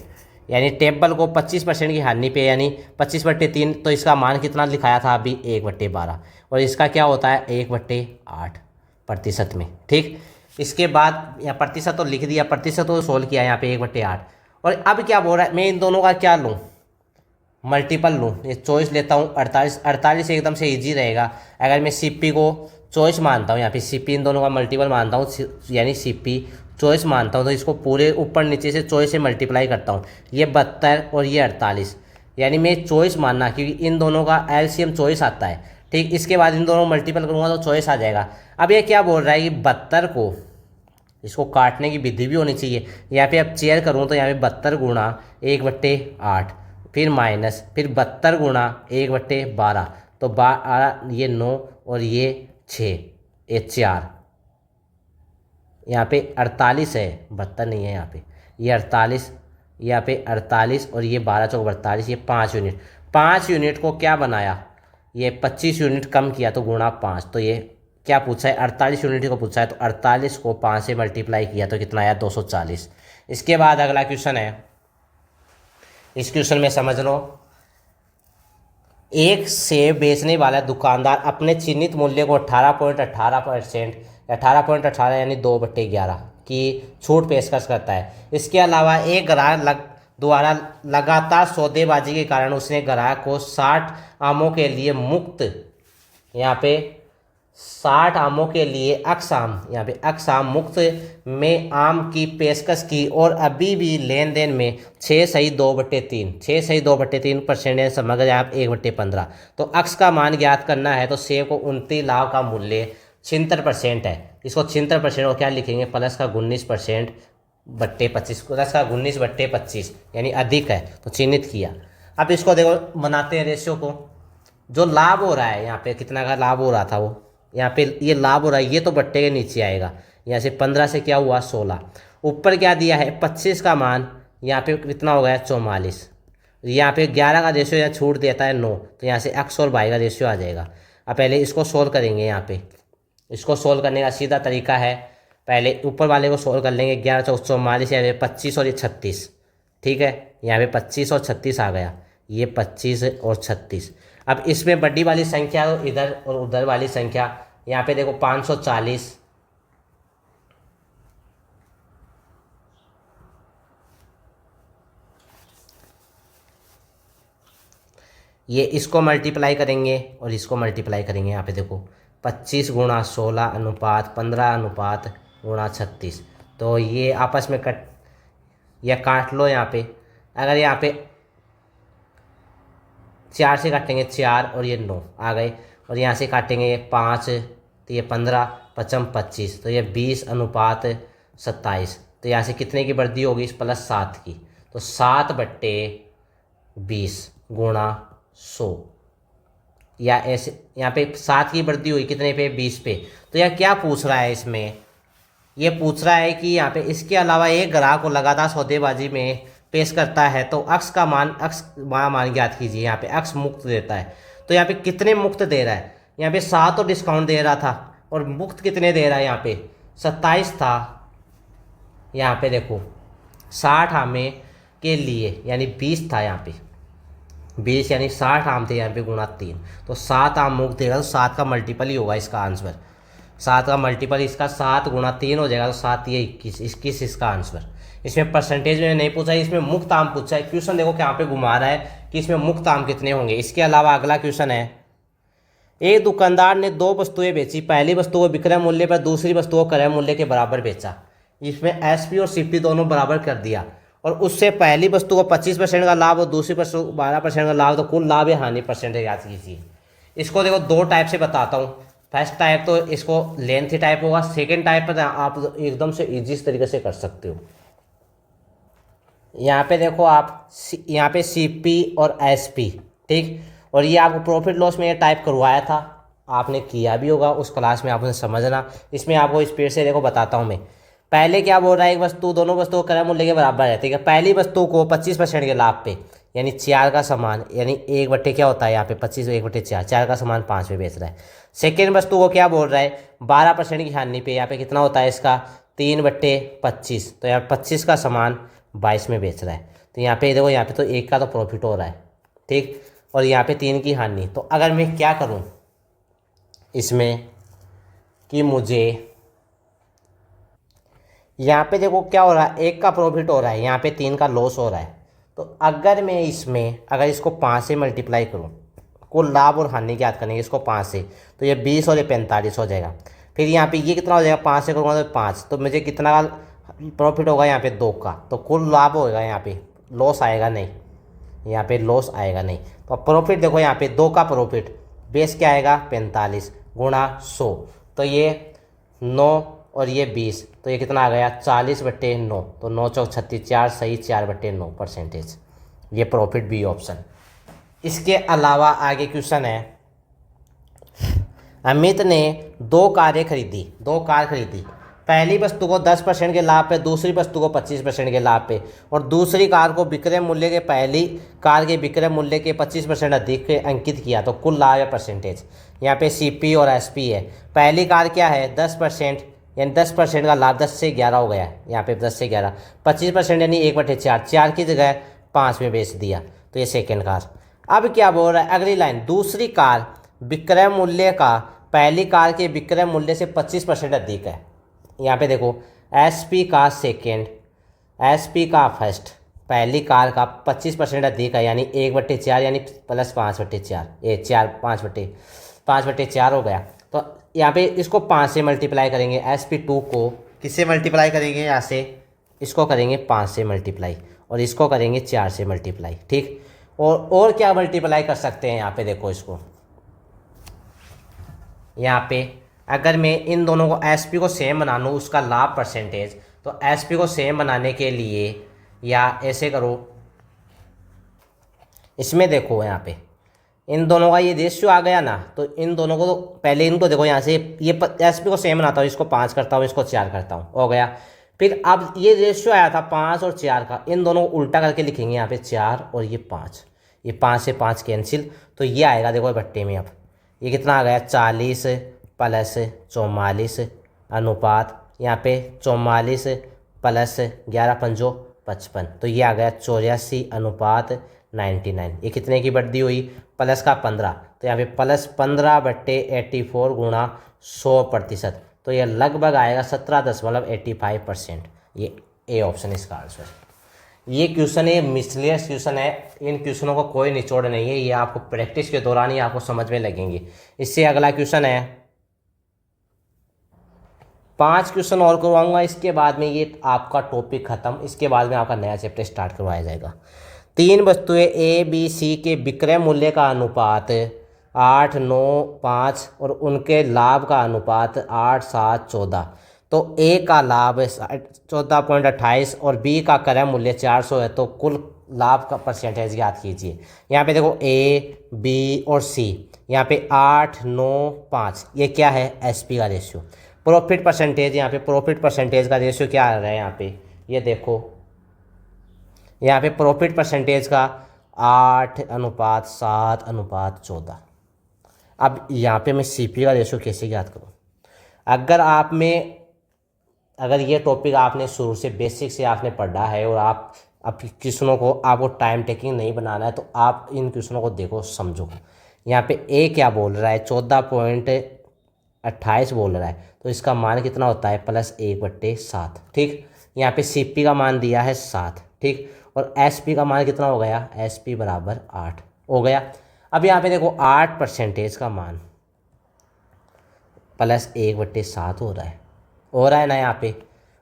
यानी टेबल को 25% की हानि पे, यानी 25/3, तो इसका मान कितना लिखाया था अभी 1/12, और इसका क्या होता है 1/8% में। ठीक, इसके बाद यहाँ प्रतिशत तो लिख दिया, प्रतिशत तो सोल्व किया यहाँ पे 1/8। और अब क्या बोल रहा है, मैं इन दोनों का क्या लूँ, मल्टीपल लूँ, ये चॉइस लेता हूँ 48, 48 एकदम से इजी रहेगा। अगर मैं सीपी को चॉइस मानता हूँ, यहाँ पे सीपी इन दोनों का मल्टीपल मानता हूँ, यानी सीपी चॉइस मानता हूँ, तो इसको पूरे ऊपर नीचे से चॉइस से मल्टीप्लाई करता हूँ, ये 72 और ये 48, यानी मैं चॉइस मानना, क्योंकि इन दोनों का एलसीएम चॉइस आता है। ठीक, इसके बाद इन दोनों मल्टीपल करूँगा तो चॉइस आ जाएगा। अब ये क्या बोल रहा है कि 72 को, इसको काटने की विधि भी होनी चाहिए, यहाँ पे अब चेयर करूँ तो यहाँ पे 72 गुणा 1/8, फिर माइनस, फिर 72 गुणा 1/12, तो 12, ये 9 और ये 6, ये 4, यहाँ पे 48 है, 72 नहीं है यहाँ पे, ये 48, यहाँ पे 48 और ये 12 चौक 42, ये 5 यूनिट। 5 यूनिट को क्या बनाया, ये 25 यूनिट कम किया तो गुणा 5, तो ये क्या पूछा है 48 यूनिट को पूछा है, तो 48 को 5 से मल्टीप्लाई किया तो कितना आया 240। इसके बाद अगला क्वेश्चन है, इस क्वेश्चन में समझ लो, एक सेब बेचने वाला दुकानदार अपने चिन्हित मूल्य को 18.18%, 18.18 यानी 2/11 की छूट पेशकश करता है। इसके अलावा एक ग्राहक द्वारा लगातार सौदेबाजी के कारण उसने ग्राहक को 60 आमों के लिए मुफ्त, यहाँ पे 60 आमों के लिए अक्साम, यहाँ पे अक्साम मुफ्त में आम की पेशकश की, और अभी भी लेन देन में 6 सही 2/3, 6 सही 2/3% समग्र आप 1/15। तो अक्स का मान ज्ञात करना है, तो सेब को 29 लाख का मूल्य 76% है, इसको 76% और क्या लिखेंगे प्लस का 19/25, प्लस का 19/25 यानी अधिक है, तो चिन्हित किया। अब इसको देखो बनाते हैं रेशियो को, जो लाभ हो रहा है यहाँ पे कितना का लाभ हो रहा था, वो यहाँ पे ये लाभ हो रहा है, ये तो बट्टे के नीचे आएगा, यहाँ से 15 से क्या हुआ 16, ऊपर क्या दिया है 25 का मान, यहाँ पे कितना हो गया 44, यहाँ पे 11 का रेशियो यहाँ छूट देता है 9, तो यहाँ से एक्स और वाई का रेशियो आ जाएगा। अब पहले इसको सोल्व करेंगे, यहाँ पे इसको सोल्व करने का सीधा तरीका है, पहले ऊपर वाले को सोल्व कर लेंगे, 11 चौक 44, यहाँ पे 25 और ये 36, ठीक है, यहाँ पे 25 और 36 आ गया, ये 25 और 36। अब इसमें बड़ी वाली संख्या तो इधर और उधर वाली संख्या, यहाँ पे देखो 540, ये इसको मल्टीप्लाई करेंगे और इसको मल्टीप्लाई करेंगे, यहाँ पे देखो 25 गुणा 16 अनुपात 15 अनुपात गुणा 36, तो ये आपस में या काट लो यहाँ पे, अगर यहाँ पे 4 से काटेंगे 4 और ये 9 आ गए, और यहाँ से काटेंगे ये 5, तो ये 15, 55 25, तो ये 20 अनुपात 27, तो यहाँ से कितने की वृद्धि होगी इस +7 की, तो 7/20 गुणा 100, या ऐसे यहाँ पे 7 की वृद्धि हुई कितने पे 20 पे। तो यह क्या पूछ रहा है इसमें, ये पूछ रहा है कि यहाँ पे इसके अलावा एक ग्राहक को लगातार सौदेबाजी में पेश करता है, तो अक्स का मान, अक्स मान ज्ञात कीजिए। यहाँ पे अक्स मुक्त देता है, तो यहाँ पे कितने मुक्त दे रहा है, यहाँ पे 7 तो डिस्काउंट दे रहा था, और मुक्त कितने दे रहा है, यहाँ पे 27 था, यहाँ पे देखो 60 आमे के लिए यानी 20 था, यहाँ पे 20 यानी 60 आम थे, यहाँ पे गुणा 3, तो 7 आम मुक्त देगा, तो 7 का मल्टीपल ही होगा इसका आंसर, 7 का मल्टीपल इसका 7 गुणा 3 हो जाएगा, तो 7 ये 21 इसका आंसर। इसमें परसेंटेज में नहीं पूछा है, इसमें मुक्त आम पूछा है। क्वेश्चन देखो यहाँ पे घुमा रहा है कि इसमें मुक्त आम कितने होंगे। इसके अलावा अगला क्वेश्चन है, एक दुकानदार ने 2 वस्तुएं बेची, पहली वस्तु को विक्रय मूल्य पर, दूसरी वस्तु को क्रय मूल्य के बराबर बेचा। इसमें एसपी और सीपी दोनों बराबर कर दिया, और उससे पहली वस्तु को 25% का लाभ और दूसरी वस्तु को 12% का लाभ, तो कुल लाभ या हानि परसेंटेज याद कीजिए। इसको देखो 2 टाइप से बताता हूँ। फर्स्ट टाइप तो इसको लेंथी टाइप होगा, सेकेंड टाइप पर आप एकदम से ईजी तरीके से कर सकते हो। यहाँ पे देखो आप, यहाँ पे सीपी और एसपी, ठीक, और ये आपको प्रॉफिट लॉस में ये टाइप करवाया था, आपने किया भी होगा उस क्लास में, आपने समझना। इसमें आपको स्पीड से देखो बताता हूँ मैं। पहले क्या बोल रहा है, एक वस्तु दोनों वस्तुओं क्रय मूल्य के बराबर है, ठीक है। पहली वस्तु को 25% के लाभ पे, यानी 4 का सामान, यानी 1/, क्या होता है यहाँ पे 25, 1/4, 4 का सामान 5 में बेच रहा है। सेकेंड वस्तु को क्या बोल रहा है, 12% की हानि पे, यहाँ पे कितना होता है इसका 3/25, तो यहाँ 25 का सामान 22 में बेच रहा है। तो यहाँ पे देखो, यहाँ पे तो 1 का तो प्रॉफिट हो रहा है, ठीक, और यहाँ पे 3 की हानि। तो अगर मैं क्या करूँ इसमें कि मुझे यहाँ पे देखो क्या हो रहा है, 1 का प्रॉफिट हो रहा है, यहाँ पे 3 का लॉस हो रहा है। तो अगर मैं इसमें अगर इसको 5 से मल्टीप्लाई करूँ, कुल लाभ और हानि ज्ञात करने इसको 5 से, तो ये 20 और ये 45 हो जाएगा। फिर यहाँ पे ये कितना हो जाएगा, 5 से करूँगा तो 5, तो मुझे कितना प्रॉफिट होगा यहाँ पे 2 का, तो कुल लाभ होगा, यहाँ पे लॉस आएगा नहीं, यहाँ पे लॉस आएगा नहीं। तो प्रॉफिट देखो यहाँ पे 2 का प्रॉफिट, बेस क्या आएगा 45 गुणा 100, तो ये 9 और ये 20, तो ये कितना आ गया 40/9, तो 9 चौक 36, 4 सही 4/9%, ये प्रॉफिट बी ऑप्शन। इसके अलावा आगे क्वेश्चन है, अमित ने 2 कार खरीदी। पहली वस्तु को 10% के लाभ पे, दूसरी वस्तु को 25% के लाभ पे, और दूसरी कार को विक्रय मूल्य के पहली कार के विक्रय मूल्य के 25% अधिक अंकित किया, तो कुल लाभ या परसेंटेज। यहाँ पे CP और SP है। पहली कार क्या है 10%, यानी 10% का लाभ 10 से 11 हो गया, यहाँ पे 10 से 11, 25% यानी 1/4, 4 की जगह 5 में बेच दिया, तो ये सेकेंड कार। अब क्या बोल रहा है अगली लाइन, दूसरी कार विक्रय मूल्य का पहली कार के विक्रय मूल्य से 25% अधिक है। यहाँ पे देखो SP का सेकेंड, SP का फर्स्ट, पहली कार का 25% अधिक है, यानी 1/4 यानी प्लस 5/4, ये 5/4 हो गया। तो यहाँ पे इसको 5 से मल्टीप्लाई करेंगे, SP2 को किससे मल्टीप्लाई करेंगे, यहाँ से इसको करेंगे 5 से मल्टीप्लाई, और इसको करेंगे 4 से मल्टीप्लाई, ठीक। और क्या मल्टीप्लाई कर सकते हैं, यहाँ पे देखो इसको, यहाँ पे अगर मैं इन दोनों को SP को सेम बना लूँ, उसका लाभ परसेंटेज, तो SP को सेम बनाने के लिए या ऐसे करो, इसमें देखो यहाँ पे इन दोनों का ये रेशियो आ गया ना, तो इन दोनों को तो पहले इनको देखो, यहाँ से ये SP को सेम बनाता हूँ, इसको 5 करता हूँ, इसको 4 करता हूँ, हो गया। फिर अब ये रेशियो आया था 5 और 4 का, इन दोनों को उल्टा करके लिखेंगे, यहाँ पे 4 और ये 5, ये 5 से 5 कैंसिल, तो ये आएगा देखो भट्टे में। अब ये कितना आ गया 40 प्लस 44 अनुपात, यहाँ पे 44 प्लस 11 पंजो 55, तो ये आ गया 84 अनुपात 99। ये कितने की बढ़ती हुई, प्लस का 15, तो यहाँ पे प्लस 15/84 गुणा 100%, तो ये लगभग आएगा 17.85%। ये ए ऑप्शन इसका आंसर। ये क्वेश्चन है मिसलियस क्वेश्चन है, इन क्वेश्चनों को कोई निचोड़ नहीं है, ये आपको प्रैक्टिस के दौरान ही आपको समझ में लगेंगे। इससे अगला क्वेश्चन है, 5 क्वेश्चन और करवाऊंगा, इसके बाद में ये आपका टॉपिक खत्म, इसके बाद में आपका नया चैप्टर स्टार्ट करवाया जाएगा। 3 वस्तुएं ABC के विक्रय मूल्य का अनुपात 8, 9, 5 और उनके लाभ का अनुपात 8, 7, 14, तो A का लाभ 14.28 और B का क्रय मूल्य 400 है, तो कुल लाभ का परसेंटेज ज्ञात कीजिए। यहाँ पे देखो A, B और C, यहाँ पे 8, 9, 5, ये क्या है SP का रेशियो। प्रॉफिट परसेंटेज, यहाँ पे प्रॉफिट परसेंटेज का रेशियो क्या आ रहा है, यहाँ पे ये देखो, यहाँ पे प्रॉफिट परसेंटेज का 8:7:14। अब यहाँ पे मैं CP का रेशियो कैसे ज्ञात करूँ। अगर ये टॉपिक आपने शुरू से बेसिक से आपने पढ़ा है और आप अब क्वेश्चनों को आपको टाइम टेकिंग नहीं बनाना है, तो आप इन क्वेश्चनों को देखो समझो। यहाँ पे A क्या बोल रहा है 14.28 बोल रहा है, तो इसका मान कितना होता है प्लस 1/7, ठीक। यहाँ पे CP का मान दिया है 7, ठीक, और SP का मान कितना हो गया, SP बराबर 8 हो गया। अब यहाँ पे देखो 8% का मान प्लस 1/7 हो रहा है ना यहाँ पे।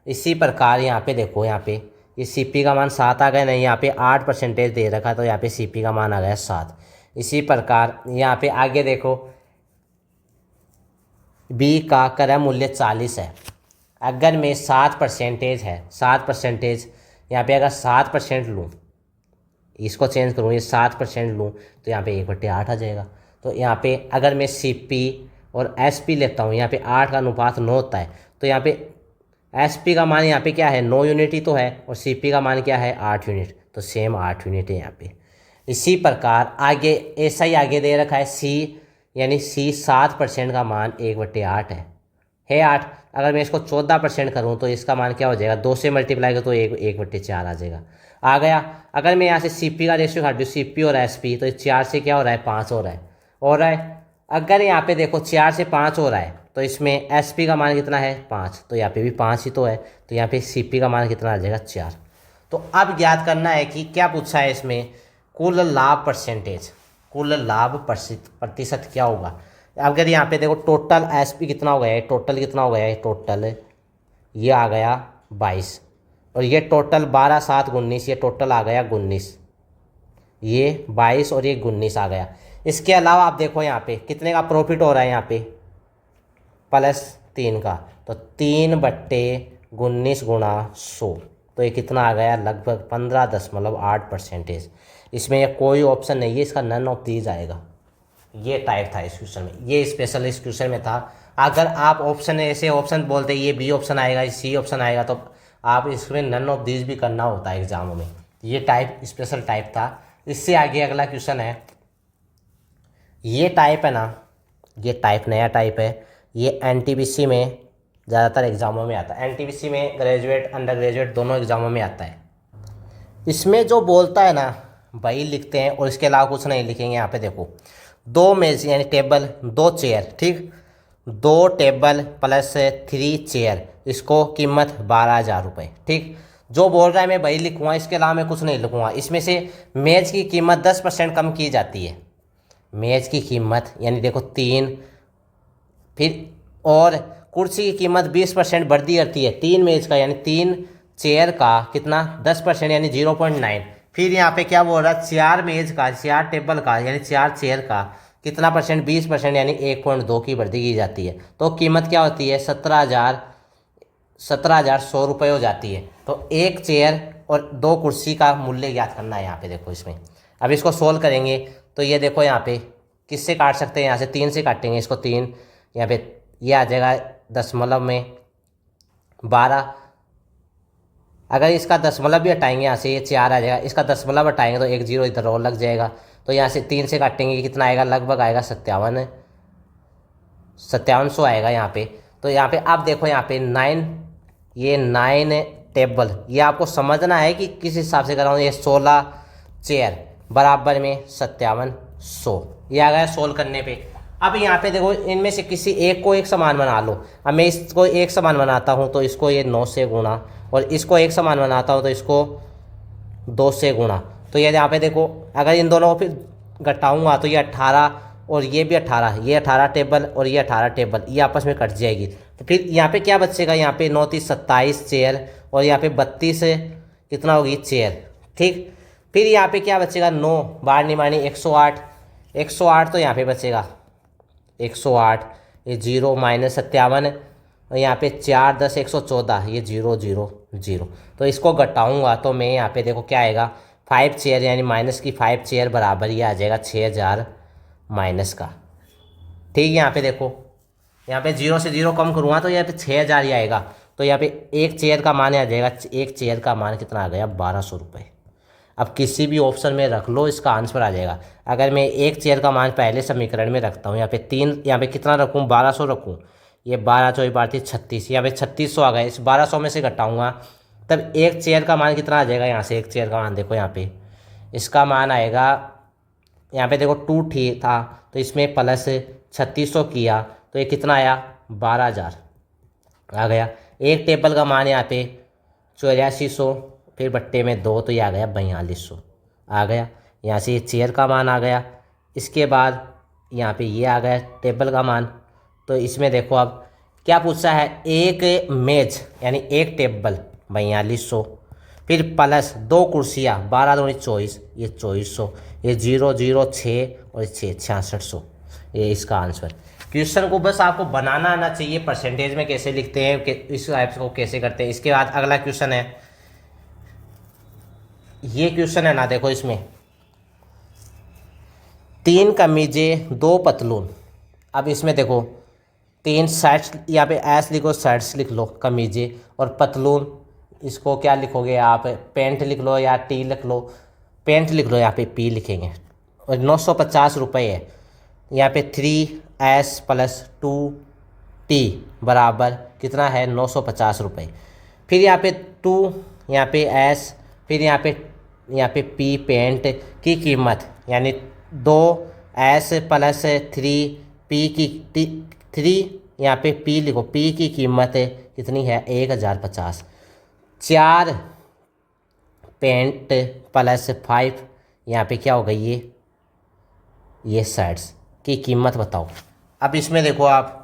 इसी प्रकार यहाँ पे देखो, यहाँ पे ये CP का मान 7 आ गया नहीं, यहाँ पे 8% दे रखा, तो यहाँ पे CP का मान आ गया 7। इसी प्रकार यहाँ पे आगे देखो, B का क्रय मूल्य 40 है। अगर मैं 7% है, 7% यहाँ पे अगर 7% लूँ, इसको चेंज करूँ, ये 7% लूँ, तो यहाँ पे 1/8 आ जाएगा। तो यहाँ पे अगर मैं CP और SP लेता हूँ, यहाँ पे 8 का अनुपात 9 होता है, तो यहाँ पे SP का मान यहाँ पे क्या है 9 यूनिट ही तो है, और CP का मान क्या है 8 यूनिट, तो सेम 8 यूनिट है यहाँ पे। इसी प्रकार आगे ऐसा ही आगे दे रखा है सी, यानी सी 7% का मान 1/8 है 8। अगर मैं इसको 14% करूँ तो इसका मान क्या हो जाएगा, 2 से मल्टीप्लाई करो तो 1/4 आ जाएगा। आ गया। अगर मैं यहाँ से सी पी का रेशियो काट दूँ, सी पी और एस पी, तो 4 से क्या हो रहा है, 5 हो रहा है। अगर यहाँ पे देखो 4 से 5 हो रहा है तो इसमें एस पी का मान कितना है, 5, तो यहाँ पे भी 5 ही तो है, तो यहाँ पे सी पी का मान कितना आ जाएगा, 4। तो अब ज्ञात करना है कि क्या पूछा है इसमें, कुल लाभ परसेंटेज, कुल लाभ प्रतिशत क्या होगा। अगर यहाँ पे देखो टोटल एसपी कितना हो गया है, टोटल कितना हो गया है, टोटल ये आ गया 22, और ये टोटल 12 7 19, ये टोटल आ गया 19, ये 22 और ये 19 आ गया। इसके अलावा आप देखो यहाँ पे कितने का प्रॉफिट हो रहा है, यहाँ पे +3 का, तो 3/19 गुणा 100, तो ये कितना आ गया, लगभग 15.8%। इसमें ये कोई ऑप्शन नहीं है, इसका नन ऑफ दीज आएगा। ये टाइप था इस क्वेश्चन में, ये स्पेशल इस क्वेश्चन में था। अगर आप ऑप्शन ऐसे ऑप्शन बोलते ये बी ऑप्शन आएगा, सी ऑप्शन आएगा, तो आप इसमें नन ऑफ दीज भी करना होता है एग्जामों में। ये टाइप स्पेशल टाइप था। इससे आगे अगला क्वेश्चन है, ये टाइप है ना, ये टाइप नया टाइप है, ये एनटीपीसी में ज़्यादातर एग्जामों में आता है। एनटीपीसी में ग्रेजुएट अंडर ग्रेजुएट दोनों एग्जामों में आता है। इसमें जो बोलता है ना वही लिखते हैं, और इसके अलावा कुछ नहीं लिखेंगे। यहाँ पे देखो 2 मेज यानी टेबल, 2 चेयर, ठीक, 2 टेबल प्लस 3 चेयर, इसको कीमत 12,000 रुपये, ठीक। जो बोल रहा है मैं वही लिखूँगा, इसके अलावा मैं कुछ नहीं लिखूँगा। इसमें से मेज की कीमत 10% कम की जाती है, मेज की कीमत यानी देखो 3, फिर और कुर्सी की कीमत 20% बढ़ दी जाती है, 3 मेज का यानी 3 चेयर का कितना 10% यानी 0.9। फिर यहाँ पे क्या बोल रहा है, 4 मेज का, 4 टेबल का यानी 4 चेयर का कितना परसेंट, 20% यानी 1.2 की वृद्धि की जाती है। तो कीमत क्या होती है, 17,100 रुपये हो जाती है। तो 1 चेयर और 2 कुर्सी का मूल्य ज्ञात करना है। यहाँ पे देखो इसमें अब इसको सोल्व करेंगे तो ये देखो यहाँ पे किससे काट सकते हैं, यहाँ से 3 से काटेंगे इसको, 3 यहाँ पे ये आ जाएगा दशमलव में 12। अगर इसका दशमलव भी हटाएंगे यहाँ से, ये 4 आ जाएगा, इसका दशमलव हटाएंगे तो 1 0 इधर और लग जाएगा। तो यहाँ से 3 से काटेंगे कितना आएगा, लगभग आएगा 5700 आएगा यहाँ पे। तो यहाँ पे आप देखो यहाँ पे 9, ये 9 टेबल, ये आपको समझना है कि किस हिसाब से कर रहा हूँ। ये 16 चेयर बराबर में 5700, ये आ गया सोल्व करने पे। अब यहाँ पे देखो इनमें से किसी एक को एक समान बना लो। अब मैं इसको एक समान बनाता हूँ तो इसको ये 9 से गुणा, और इसको एक समान बनाता हूँ तो इसको 2 से गुणा। तो ये यहाँ पे देखो अगर इन दोनों को फिर घटाऊँगा तो ये 18 और ये भी 18, ये 18 टेबल और ये 18 टेबल, ये आपस में कट जाएगी। तो फिर यहाँ पे क्या बचेगा, यहाँ पे 9 3 27 चेयर, और यहाँ पे 32 कितना होगी चेयर, ठीक। फिर यहाँ पे क्या बचेगा, 9 बार निमानी 108, 108 तो यहाँ पे बचेगा 108, ये 0 माइनस 57, और यहाँ पे 4 10 114, ये 0 0 0। तो इसको घटाऊंगा तो मैं यहाँ पे देखो क्या आएगा, 5 चेयर यानी माइनस की 5 चेयर बराबर ये आ जाएगा 6,000 माइनस का, ठीक। यहाँ पे देखो यहाँ पे 0 से 0 कम करूँगा तो यहाँ पे 6,000 ही आएगा। तो यहाँ पे 1 चेयर का मान आ जाएगा, 1 चेयर का मान कितना आ गया, 1200 रुपये। अब किसी भी ऑप्शन में रख लो, इसका आंसर आ जाएगा। अगर मैं 1 चेयर का मान पहले समीकरण में रखता हूँ, यहाँ पे 3, यहाँ पे कितना रखूँ, 1200 रखूँ, ये 12 चौबीस 36, यहाँ पे 3600 आ गया। इस 1200 में से घटाऊँगा तब 1 चेयर का मान कितना आ जाएगा, यहाँ से 1 चेयर का मान देखो यहाँ पे इसका मान आएगा, यहाँ पे देखो 2 था तो इसमें प्लस 3600 किया तो ये कितना आया, 12,000 आ गया। 1 टेबल का मान यहाँ पे 8400, फिर बट्टे में 2 तो ये आ गया 4200 आ गया। यहाँ से ये चेयर का मान आ गया। इसके बाद यहाँ पे ये आ गया टेबल का मान। तो इसमें देखो अब क्या पूछा है, 1 मेज यानी 1 टेबल 4200, फिर प्लस 2 कुर्सियाँ 12 दूनी 24, ये 2400, ये 0 0 6 और 6 6600, ये इसका आंसर। क्वेश्चन को बस आपको बनाना आना चाहिए, परसेंटेज में कैसे लिखते हैं, इस टाइप को कैसे करते हैं। इसके बाद अगला क्वेश्चन है, ये क्वेश्चन है ना, देखो इसमें 3 कमीजें 2 पतलून। अब इसमें देखो 3 शर्ट्स, यहाँ पे एस लिखो, शर्ट्स लिख लो कमीजें, और पतलून इसको क्या लिखोगे आप, पैंट लिख लो या टी लिख लो। पेंट लिख लो, यहाँ पे पी लिखेंगे, और 950 रुपये है। यहाँ पे 3s प्लस 2t बराबर कितना है, 950 रुपये। फिर यहाँ पे 2, यहाँ पे s, फिर यहाँ पे p पेंट की कीमत, यानी 2s प्लस 3p की 3, यहाँ पे p लिखो, p की कीमत कितनी है, 1050। 4 पेंट प्लस 5, यहाँ पे क्या हो गई, ये साइड्स की कीमत बताओ। अब इसमें देखो आप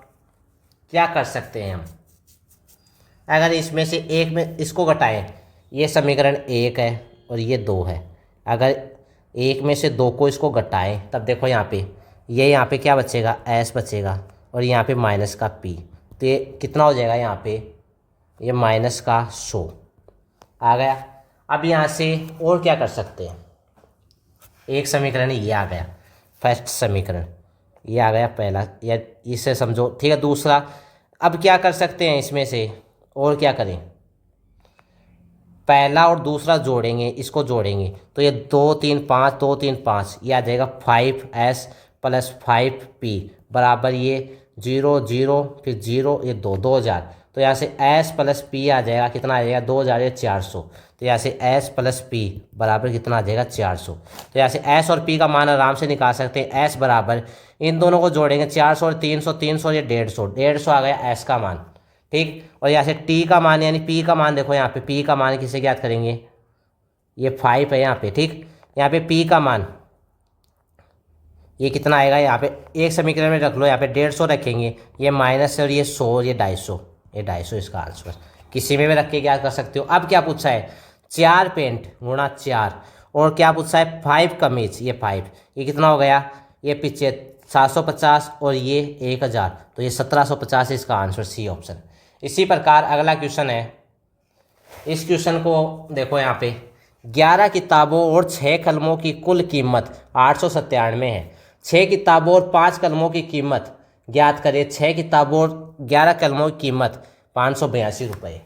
क्या कर सकते हैं हम, अगर इसमें से एक में इसको घटाएं, ये समीकरण 1 है और ये 2 है, अगर एक में से 2 को इसको घटाएं तब देखो यहाँ पे यहाँ पे क्या बचेगा, s बचेगा, और यहाँ पे माइनस का p, तो ये कितना हो जाएगा, यहाँ पे ये माइनस का 100 आ गया। अब यहाँ से और क्या कर सकते हैं, एक समीकरण ये आ गया, फर्स्ट समीकरण ये आ गया पहला, या इसे समझो, ठीक है। दूसरा, अब क्या कर सकते हैं इसमें से, और क्या करें, पहला और दूसरा जोड़ेंगे, इसको जोड़ेंगे तो ये 2 3 5, 2 3 5, ये आ जाएगा 5s प्लस 5p बराबर ये 0 0, फिर 0, ये 2000, तो यहाँ से s प्लस p आ जाएगा, कितना आ जाएगा, 2000 या 400, तो यहाँ से s प्लस p बराबर कितना आ जाएगा, 400। तो यहाँ से s और p का मान आराम से निकाल सकते हैं, s बराबर, इन दोनों को जोड़ेंगे 400 और 300, 300 या 150 आ गया s का मान, ठीक। और यहाँ से t का मान यानी p का मान, देखो यहाँ पे p का मान किसे ज्ञात करेंगे, ये 5 है यहाँ पे, ठीक। यहाँ पे p का मान ये कितना आएगा, यहाँ पे एक समीकरण में रख लो, यहाँ पे 150 रखेंगे, ये माइनस है, और ये 100, ये 250, ये 250 इसका आंसर, किसी में भी रख के क्या कर सकते हो। अब क्या पूछा है, 4 पेंट गुणा 4, और क्या पूछा है, 5 कमीज, ये 5, ये कितना हो गया, ये पीछे 750 और ये 1000, तो ये 1750 इसका आंसर, सी ऑप्शन। इसी प्रकार अगला क्वेश्चन है, इस क्वेश्चन को देखो, यहाँ पे 11 किताबों और 6 कलमों की कुल कीमत 897 है। 6 किताबों और 5 कलमों की कीमत ज्ञात करें। 6 किताबों और 11 कलमों की कीमत 582 रुपये।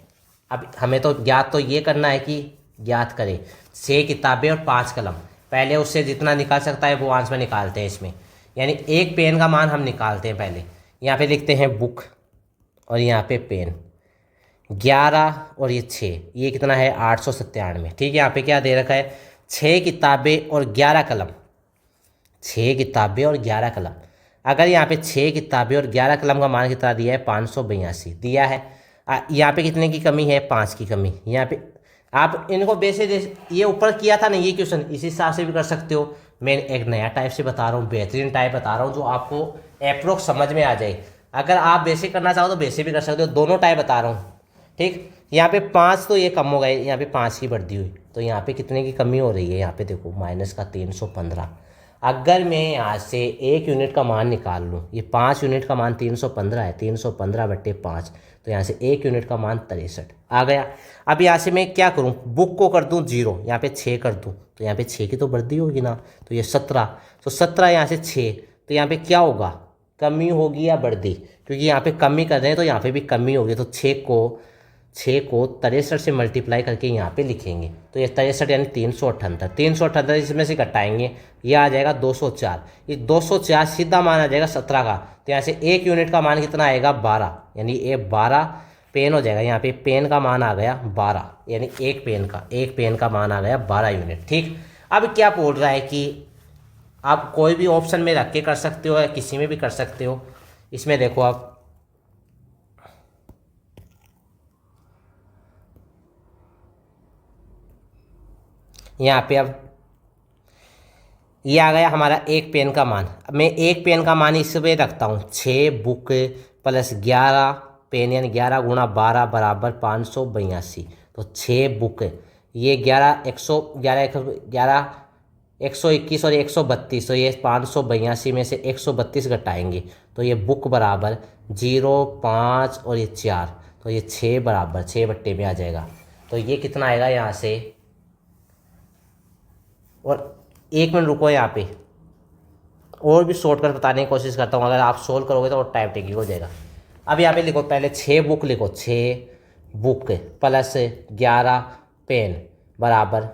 अब हमें तो ज्ञात तो ये करना है कि ज्ञात करें 6 किताबें और 5 कलम, पहले उससे जितना निकाल सकता है वो आंसर में निकालते हैं इसमें, यानी एक पेन का मान हम निकालते हैं पहले। यहाँ पे लिखते हैं बुक और यहाँ पे पेन, 11 और ये 6, ये कितना है 897, ठीक है। यहाँ पे क्या दे रखा है, 6 किताबें और 11 कलम, 6 किताबें और 11 कलम। अगर यहाँ पे 6 किताबें और 11 कलम का मान कितना दिया है, 582 दिया है। यहाँ पे कितने की कमी है, 5 की कमी। यहाँ पे आप इनको बेसिक ये ऊपर किया था ना ये क्वेश्चन, इसी हिसाब से भी कर सकते हो। मैं एक नया टाइप से बता रहा हूँ, बेहतरीन टाइप बता रहा हूँ जो आपको अप्रोक्स समझ में आ जाए। अगर आप बेसिक करना चाहो तो बेसिक भी कर सकते हो, दोनों टाइप बता रहा हूँ, ठीक। यहाँ पे 5 तो ये कम हो गए, यहाँ पे 5 की बढ़ती हुई, तो यहाँ पे कितने की कमी हो रही है, यहाँ पे देखो माइनस का 315। अगर मैं यहाँ से 1 यूनिट का मान निकाल लूँ, ये 5 यूनिट का मान 315 है, 315/5, तो यहाँ से 1 यूनिट का मान 63 आ गया। अब यहाँ से मैं क्या करूँ, बुक को कर दूँ 0, यहाँ पे 6 कर दूँ, तो यहाँ पे 6 की तो बढ़ती होगी ना, तो ये 17, तो 17 यहाँ से 6, तो यहाँ पे क्या होगा, कमी होगी या बढ़ती, क्योंकि यहाँ पे कमी कर रहे हैं तो यहाँ पे भी कमी होगी। तो 6 को 63 से मल्टीप्लाई करके यहाँ पे लिखेंगे, तो ये 63 यानी 378 इसमें से घटाएंगे, ये आ जाएगा 204। ये 204 सीधा मान आ जाएगा 17 का, तो यहाँ से 1 यूनिट का मान कितना आएगा, 12, यानी ये 12 पेन हो जाएगा। यहाँ पे पेन का मान आ गया 12, यानी एक पेन का मान आ गया 12 यूनिट, ठीक। अब क्या बोल रहा है कि आप कोई भी ऑप्शन में रख के कर सकते हो या किसी में भी कर सकते हो। इसमें देखो आप, यहाँ पे अब ये आ गया हमारा एक पेन का मान। अब मैं एक पेन का मान इसमें रखता हूँ, 6 बुक प्लस 11 पेन, यानी 11 गुणा 12 बराबर 582। तो 6 बुक, ये 11 121 और 132, तो ये 582 में से 132 घटाएंगे, तो ये बुक बराबर 0 5 और ये 4, तो ये 6 बराबर 6 बट्टे में आ जाएगा। तो ये कितना आएगा यहाँ से, और 1 मिनट रुको, यहाँ पे और भी शॉर्टकट बताने की कोशिश करता हूँ, अगर आप सोल्व करोगे तो और टाइम टेकिंग हो जाएगा। अब यहाँ पे लिखो, पहले 6 बुक लिखो, 6 बुक प्लस 11 पेन बराबर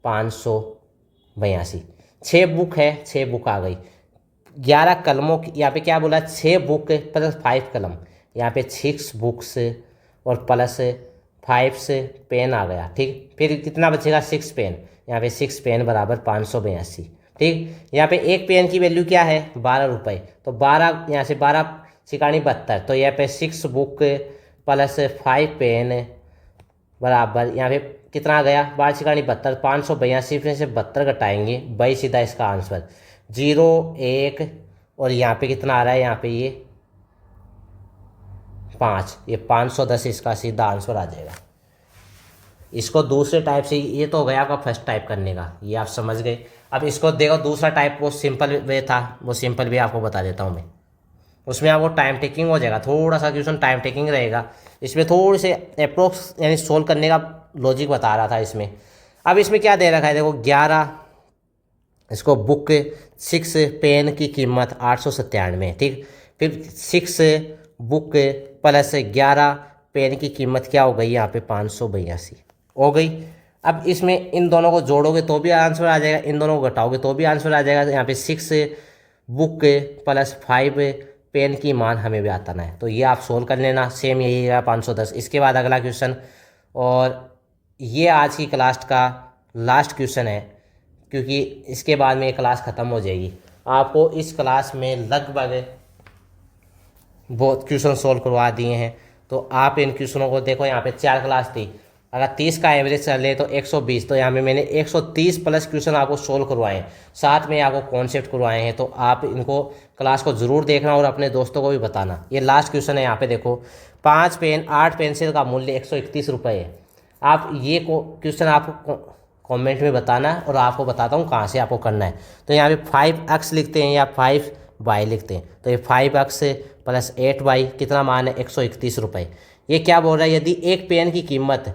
500 82। 6 बुक है, 6 बुक आ गई। 11 कलमों की, यहाँ पे क्या बोला, 6 बुक प्लस 5 कलम, यहाँ पे 6 बुक्स और प्लस 5 पेन आ गया। ठीक, फिर कितना बचेगा, 6 पेन, यहाँ पे 6 पेन बराबर 582। ठीक, यहाँ पे एक पेन की वैल्यू क्या है, 12 रुपये, तो 12 यहाँ से 12 सिकानी 72, तो यहाँ पे 6 बुक प्लस 5 पेन बराबर यहाँ पे कितना आ गया, 12 सिकानी 72, 582 में से 72 घटाएंगे, 22 सीधा इसका आंसर 0 1, और यहाँ पे कितना आ रहा है, यहाँ पे ये 5, ये 510 इसका सीधा आंसर आ जाएगा। इसको दूसरे टाइप से, ये तो हो गया आपका फर्स्ट टाइप करने का, ये आप समझ गए। अब इसको देखो दूसरा टाइप, वो सिंपल वे था, वो सिंपल वे आपको बता देता हूँ मैं। उसमें आपको टाइम टेकिंग हो जाएगा, थोड़ा सा क्वेश्चन टाइम टेकिंग रहेगा। इसमें थोड़ी से अप्रोक्स यानी सोल्व करने का लॉजिक बता रहा था इसमें। अब इसमें क्या दे रखा है, देखो 11 इसको बुक 6 पेन की कीमत 897, ठीक। फिर 6 बुक प्लस 11 पेन की कीमत क्या हो गई, यहाँ पे 582 हो गई। अब इसमें इन दोनों को जोड़ोगे तो भी आंसर आ जाएगा, इन दोनों को घटाओगे तो भी आंसर आ जाएगा। यहाँ पे 6 बुक प्लस 5 पेन की मान हमें भी बताना है, तो ये आप सोल्व कर लेना। सेम यही है 510। इसके बाद अगला क्वेश्चन, और ये आज की क्लास का लास्ट क्वेश्चन है, क्योंकि इसके बाद में ये क्लास ख़त्म हो जाएगी। आपको इस क्लास में लगभग बहुत क्वेश्चन सोल्व करवा दिए हैं, तो आप इन क्वेश्चनों को देखो। यहाँ पे 4 क्लास थी, अगर 30 का एवरेज चले तो 120, तो यहाँ पे मैंने 130 प्लस क्वेश्चन आपको सोल्व करवाए हैं, साथ में आपको कॉन्सेप्ट करवाए हैं। तो आप इनको क्लास को ज़रूर देखना और अपने दोस्तों को भी बताना। ये लास्ट क्वेश्चन है, यहाँ पे देखो 5 पेन 8 पेंसिल का मूल्य 131 रुपये है। आप ये क्वेश्चन आपको कमेंट में बताना है, और आपको बताता हूँ कहाँ से आपको करना है। तो यहाँ पे 5x लिखते हैं या 5y लिखते हैं, तो ये 5x प्लस 8y कितना मान है, 131 रुपये। ये क्या बोल रहा है, यदि एक पेन की कीमत,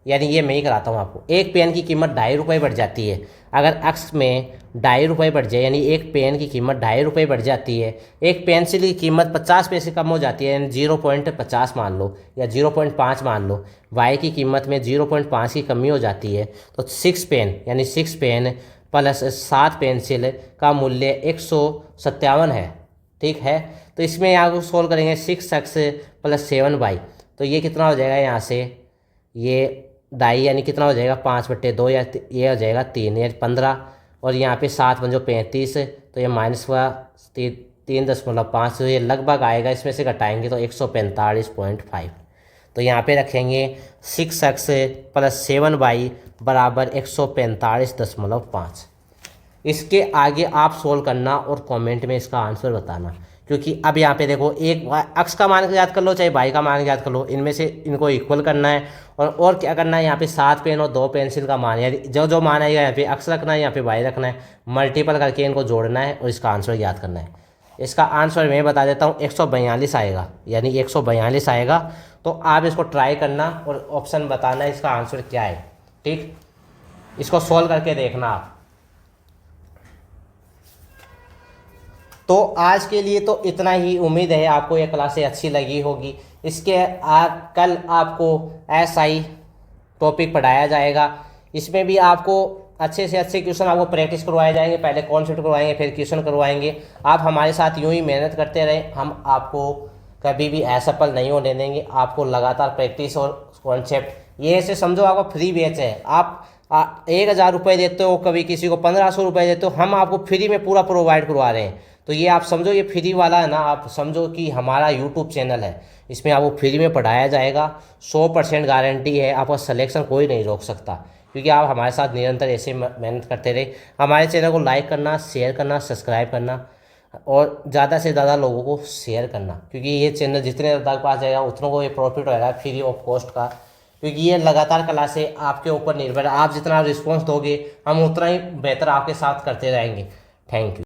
यानी ये मैं ही कराता हूँ आपको, एक पेन की कीमत 2.5 रुपये बढ़ जाती है। अगर x में 2.5 रुपये बढ़ जाए, यानी एक पेन की कीमत 2.5 रुपये बढ़ जाती है, एक पेंसिल की कीमत 50 पैसे कम हो जाती है, यानी 0.50 मान लो या 0.5 मान लो, y की कीमत में 0.5 की कमी हो जाती है, तो 6 पेन यानी 6 पेन प्लस 7 पेंसिल का मूल्य 157 है, ठीक है। तो इसमें यहाँ को सोल्व करेंगे 6x प्लस 7y, तो ये कितना हो जाएगा, यहाँ से ये 2.5 यानी कितना हो जाएगा, 5/2, या ये हो जाएगा 3 या 15, और यहाँ पे 7 पंजो 35, तो ये माइनस हुआ 3.5, तो ये लगभग आएगा, इसमें से घटाएंगे तो 145.5। तो यहाँ पे रखेंगे 6x प्लस 7y बराबर 145.5। इसके आगे आप सोल्व करना और कमेंट में इसका आंसर बताना, क्योंकि अब यहाँ पे देखो एक x का मान याद कर लो चाहे y का मान याद कर लो, इनमें से इनको इक्वल करना है। और क्या करना है, यहाँ पे 7 पेन और 2 पेंसिल का मान, यानी जो मान आएगा यहाँ पे x रखना है, यहाँ पे y रखना है, मल्टीपल करके इनको जोड़ना है और इसका आंसर याद करना है। इसका आंसर मैं बता देता हूँ, 142 आएगा, यानी 142 आएगा। तो आप इसको ट्राई करना और ऑप्शन बताना इसका आंसर क्या है, ठीक। इसको सॉल्व करके देखना आप। तो आज के लिए तो इतना ही, उम्मीद है आपको ये क्लासें अच्छी लगी होगी। इसके कल आपको SI टॉपिक पढ़ाया जाएगा, इसमें भी आपको अच्छे से अच्छे क्वेश्चन आपको प्रैक्टिस करवाए जाएंगे। पहले कॉन्सेप्ट करवाएंगे, फिर क्वेश्चन करवाएंगे। आप हमारे साथ यूं ही मेहनत करते रहें, हम आपको कभी भी असफल नहीं होने देंगे। आपको लगातार प्रैक्टिस और कॉन्सेप्ट, ये ऐसे समझो आपका फ्री बैच है। आप 1,000 रुपये देते हो, कभी किसी को 1,500 रुपये देते हो, हम आपको फ्री में पूरा प्रोवाइड करवा रहे हैं। तो ये आप समझो, ये फ्री वाला है ना, आप समझो कि हमारा यूट्यूब चैनल है, इसमें आपको फ्री में पढ़ाया जाएगा। 100% गारंटी है, आपका सिलेक्शन कोई नहीं रोक सकता, क्योंकि आप हमारे साथ निरंतर ऐसे मेहनत करते रहे। हमारे चैनल को लाइक करना, शेयर करना, सब्सक्राइब करना, और ज़्यादा से ज़्यादा लोगों को शेयर करना, क्योंकि ये चैनल जितने तक पास जाएगा उतनों को ये प्रॉफिट होगा फ्री ऑफ कॉस्ट का। क्योंकि ये लगातार क्लासें आपके ऊपर निर्भर है, आप जितना रिस्पॉन्स दोगे हम उतना ही बेहतर आपके साथ करते रहेंगे। Thank you.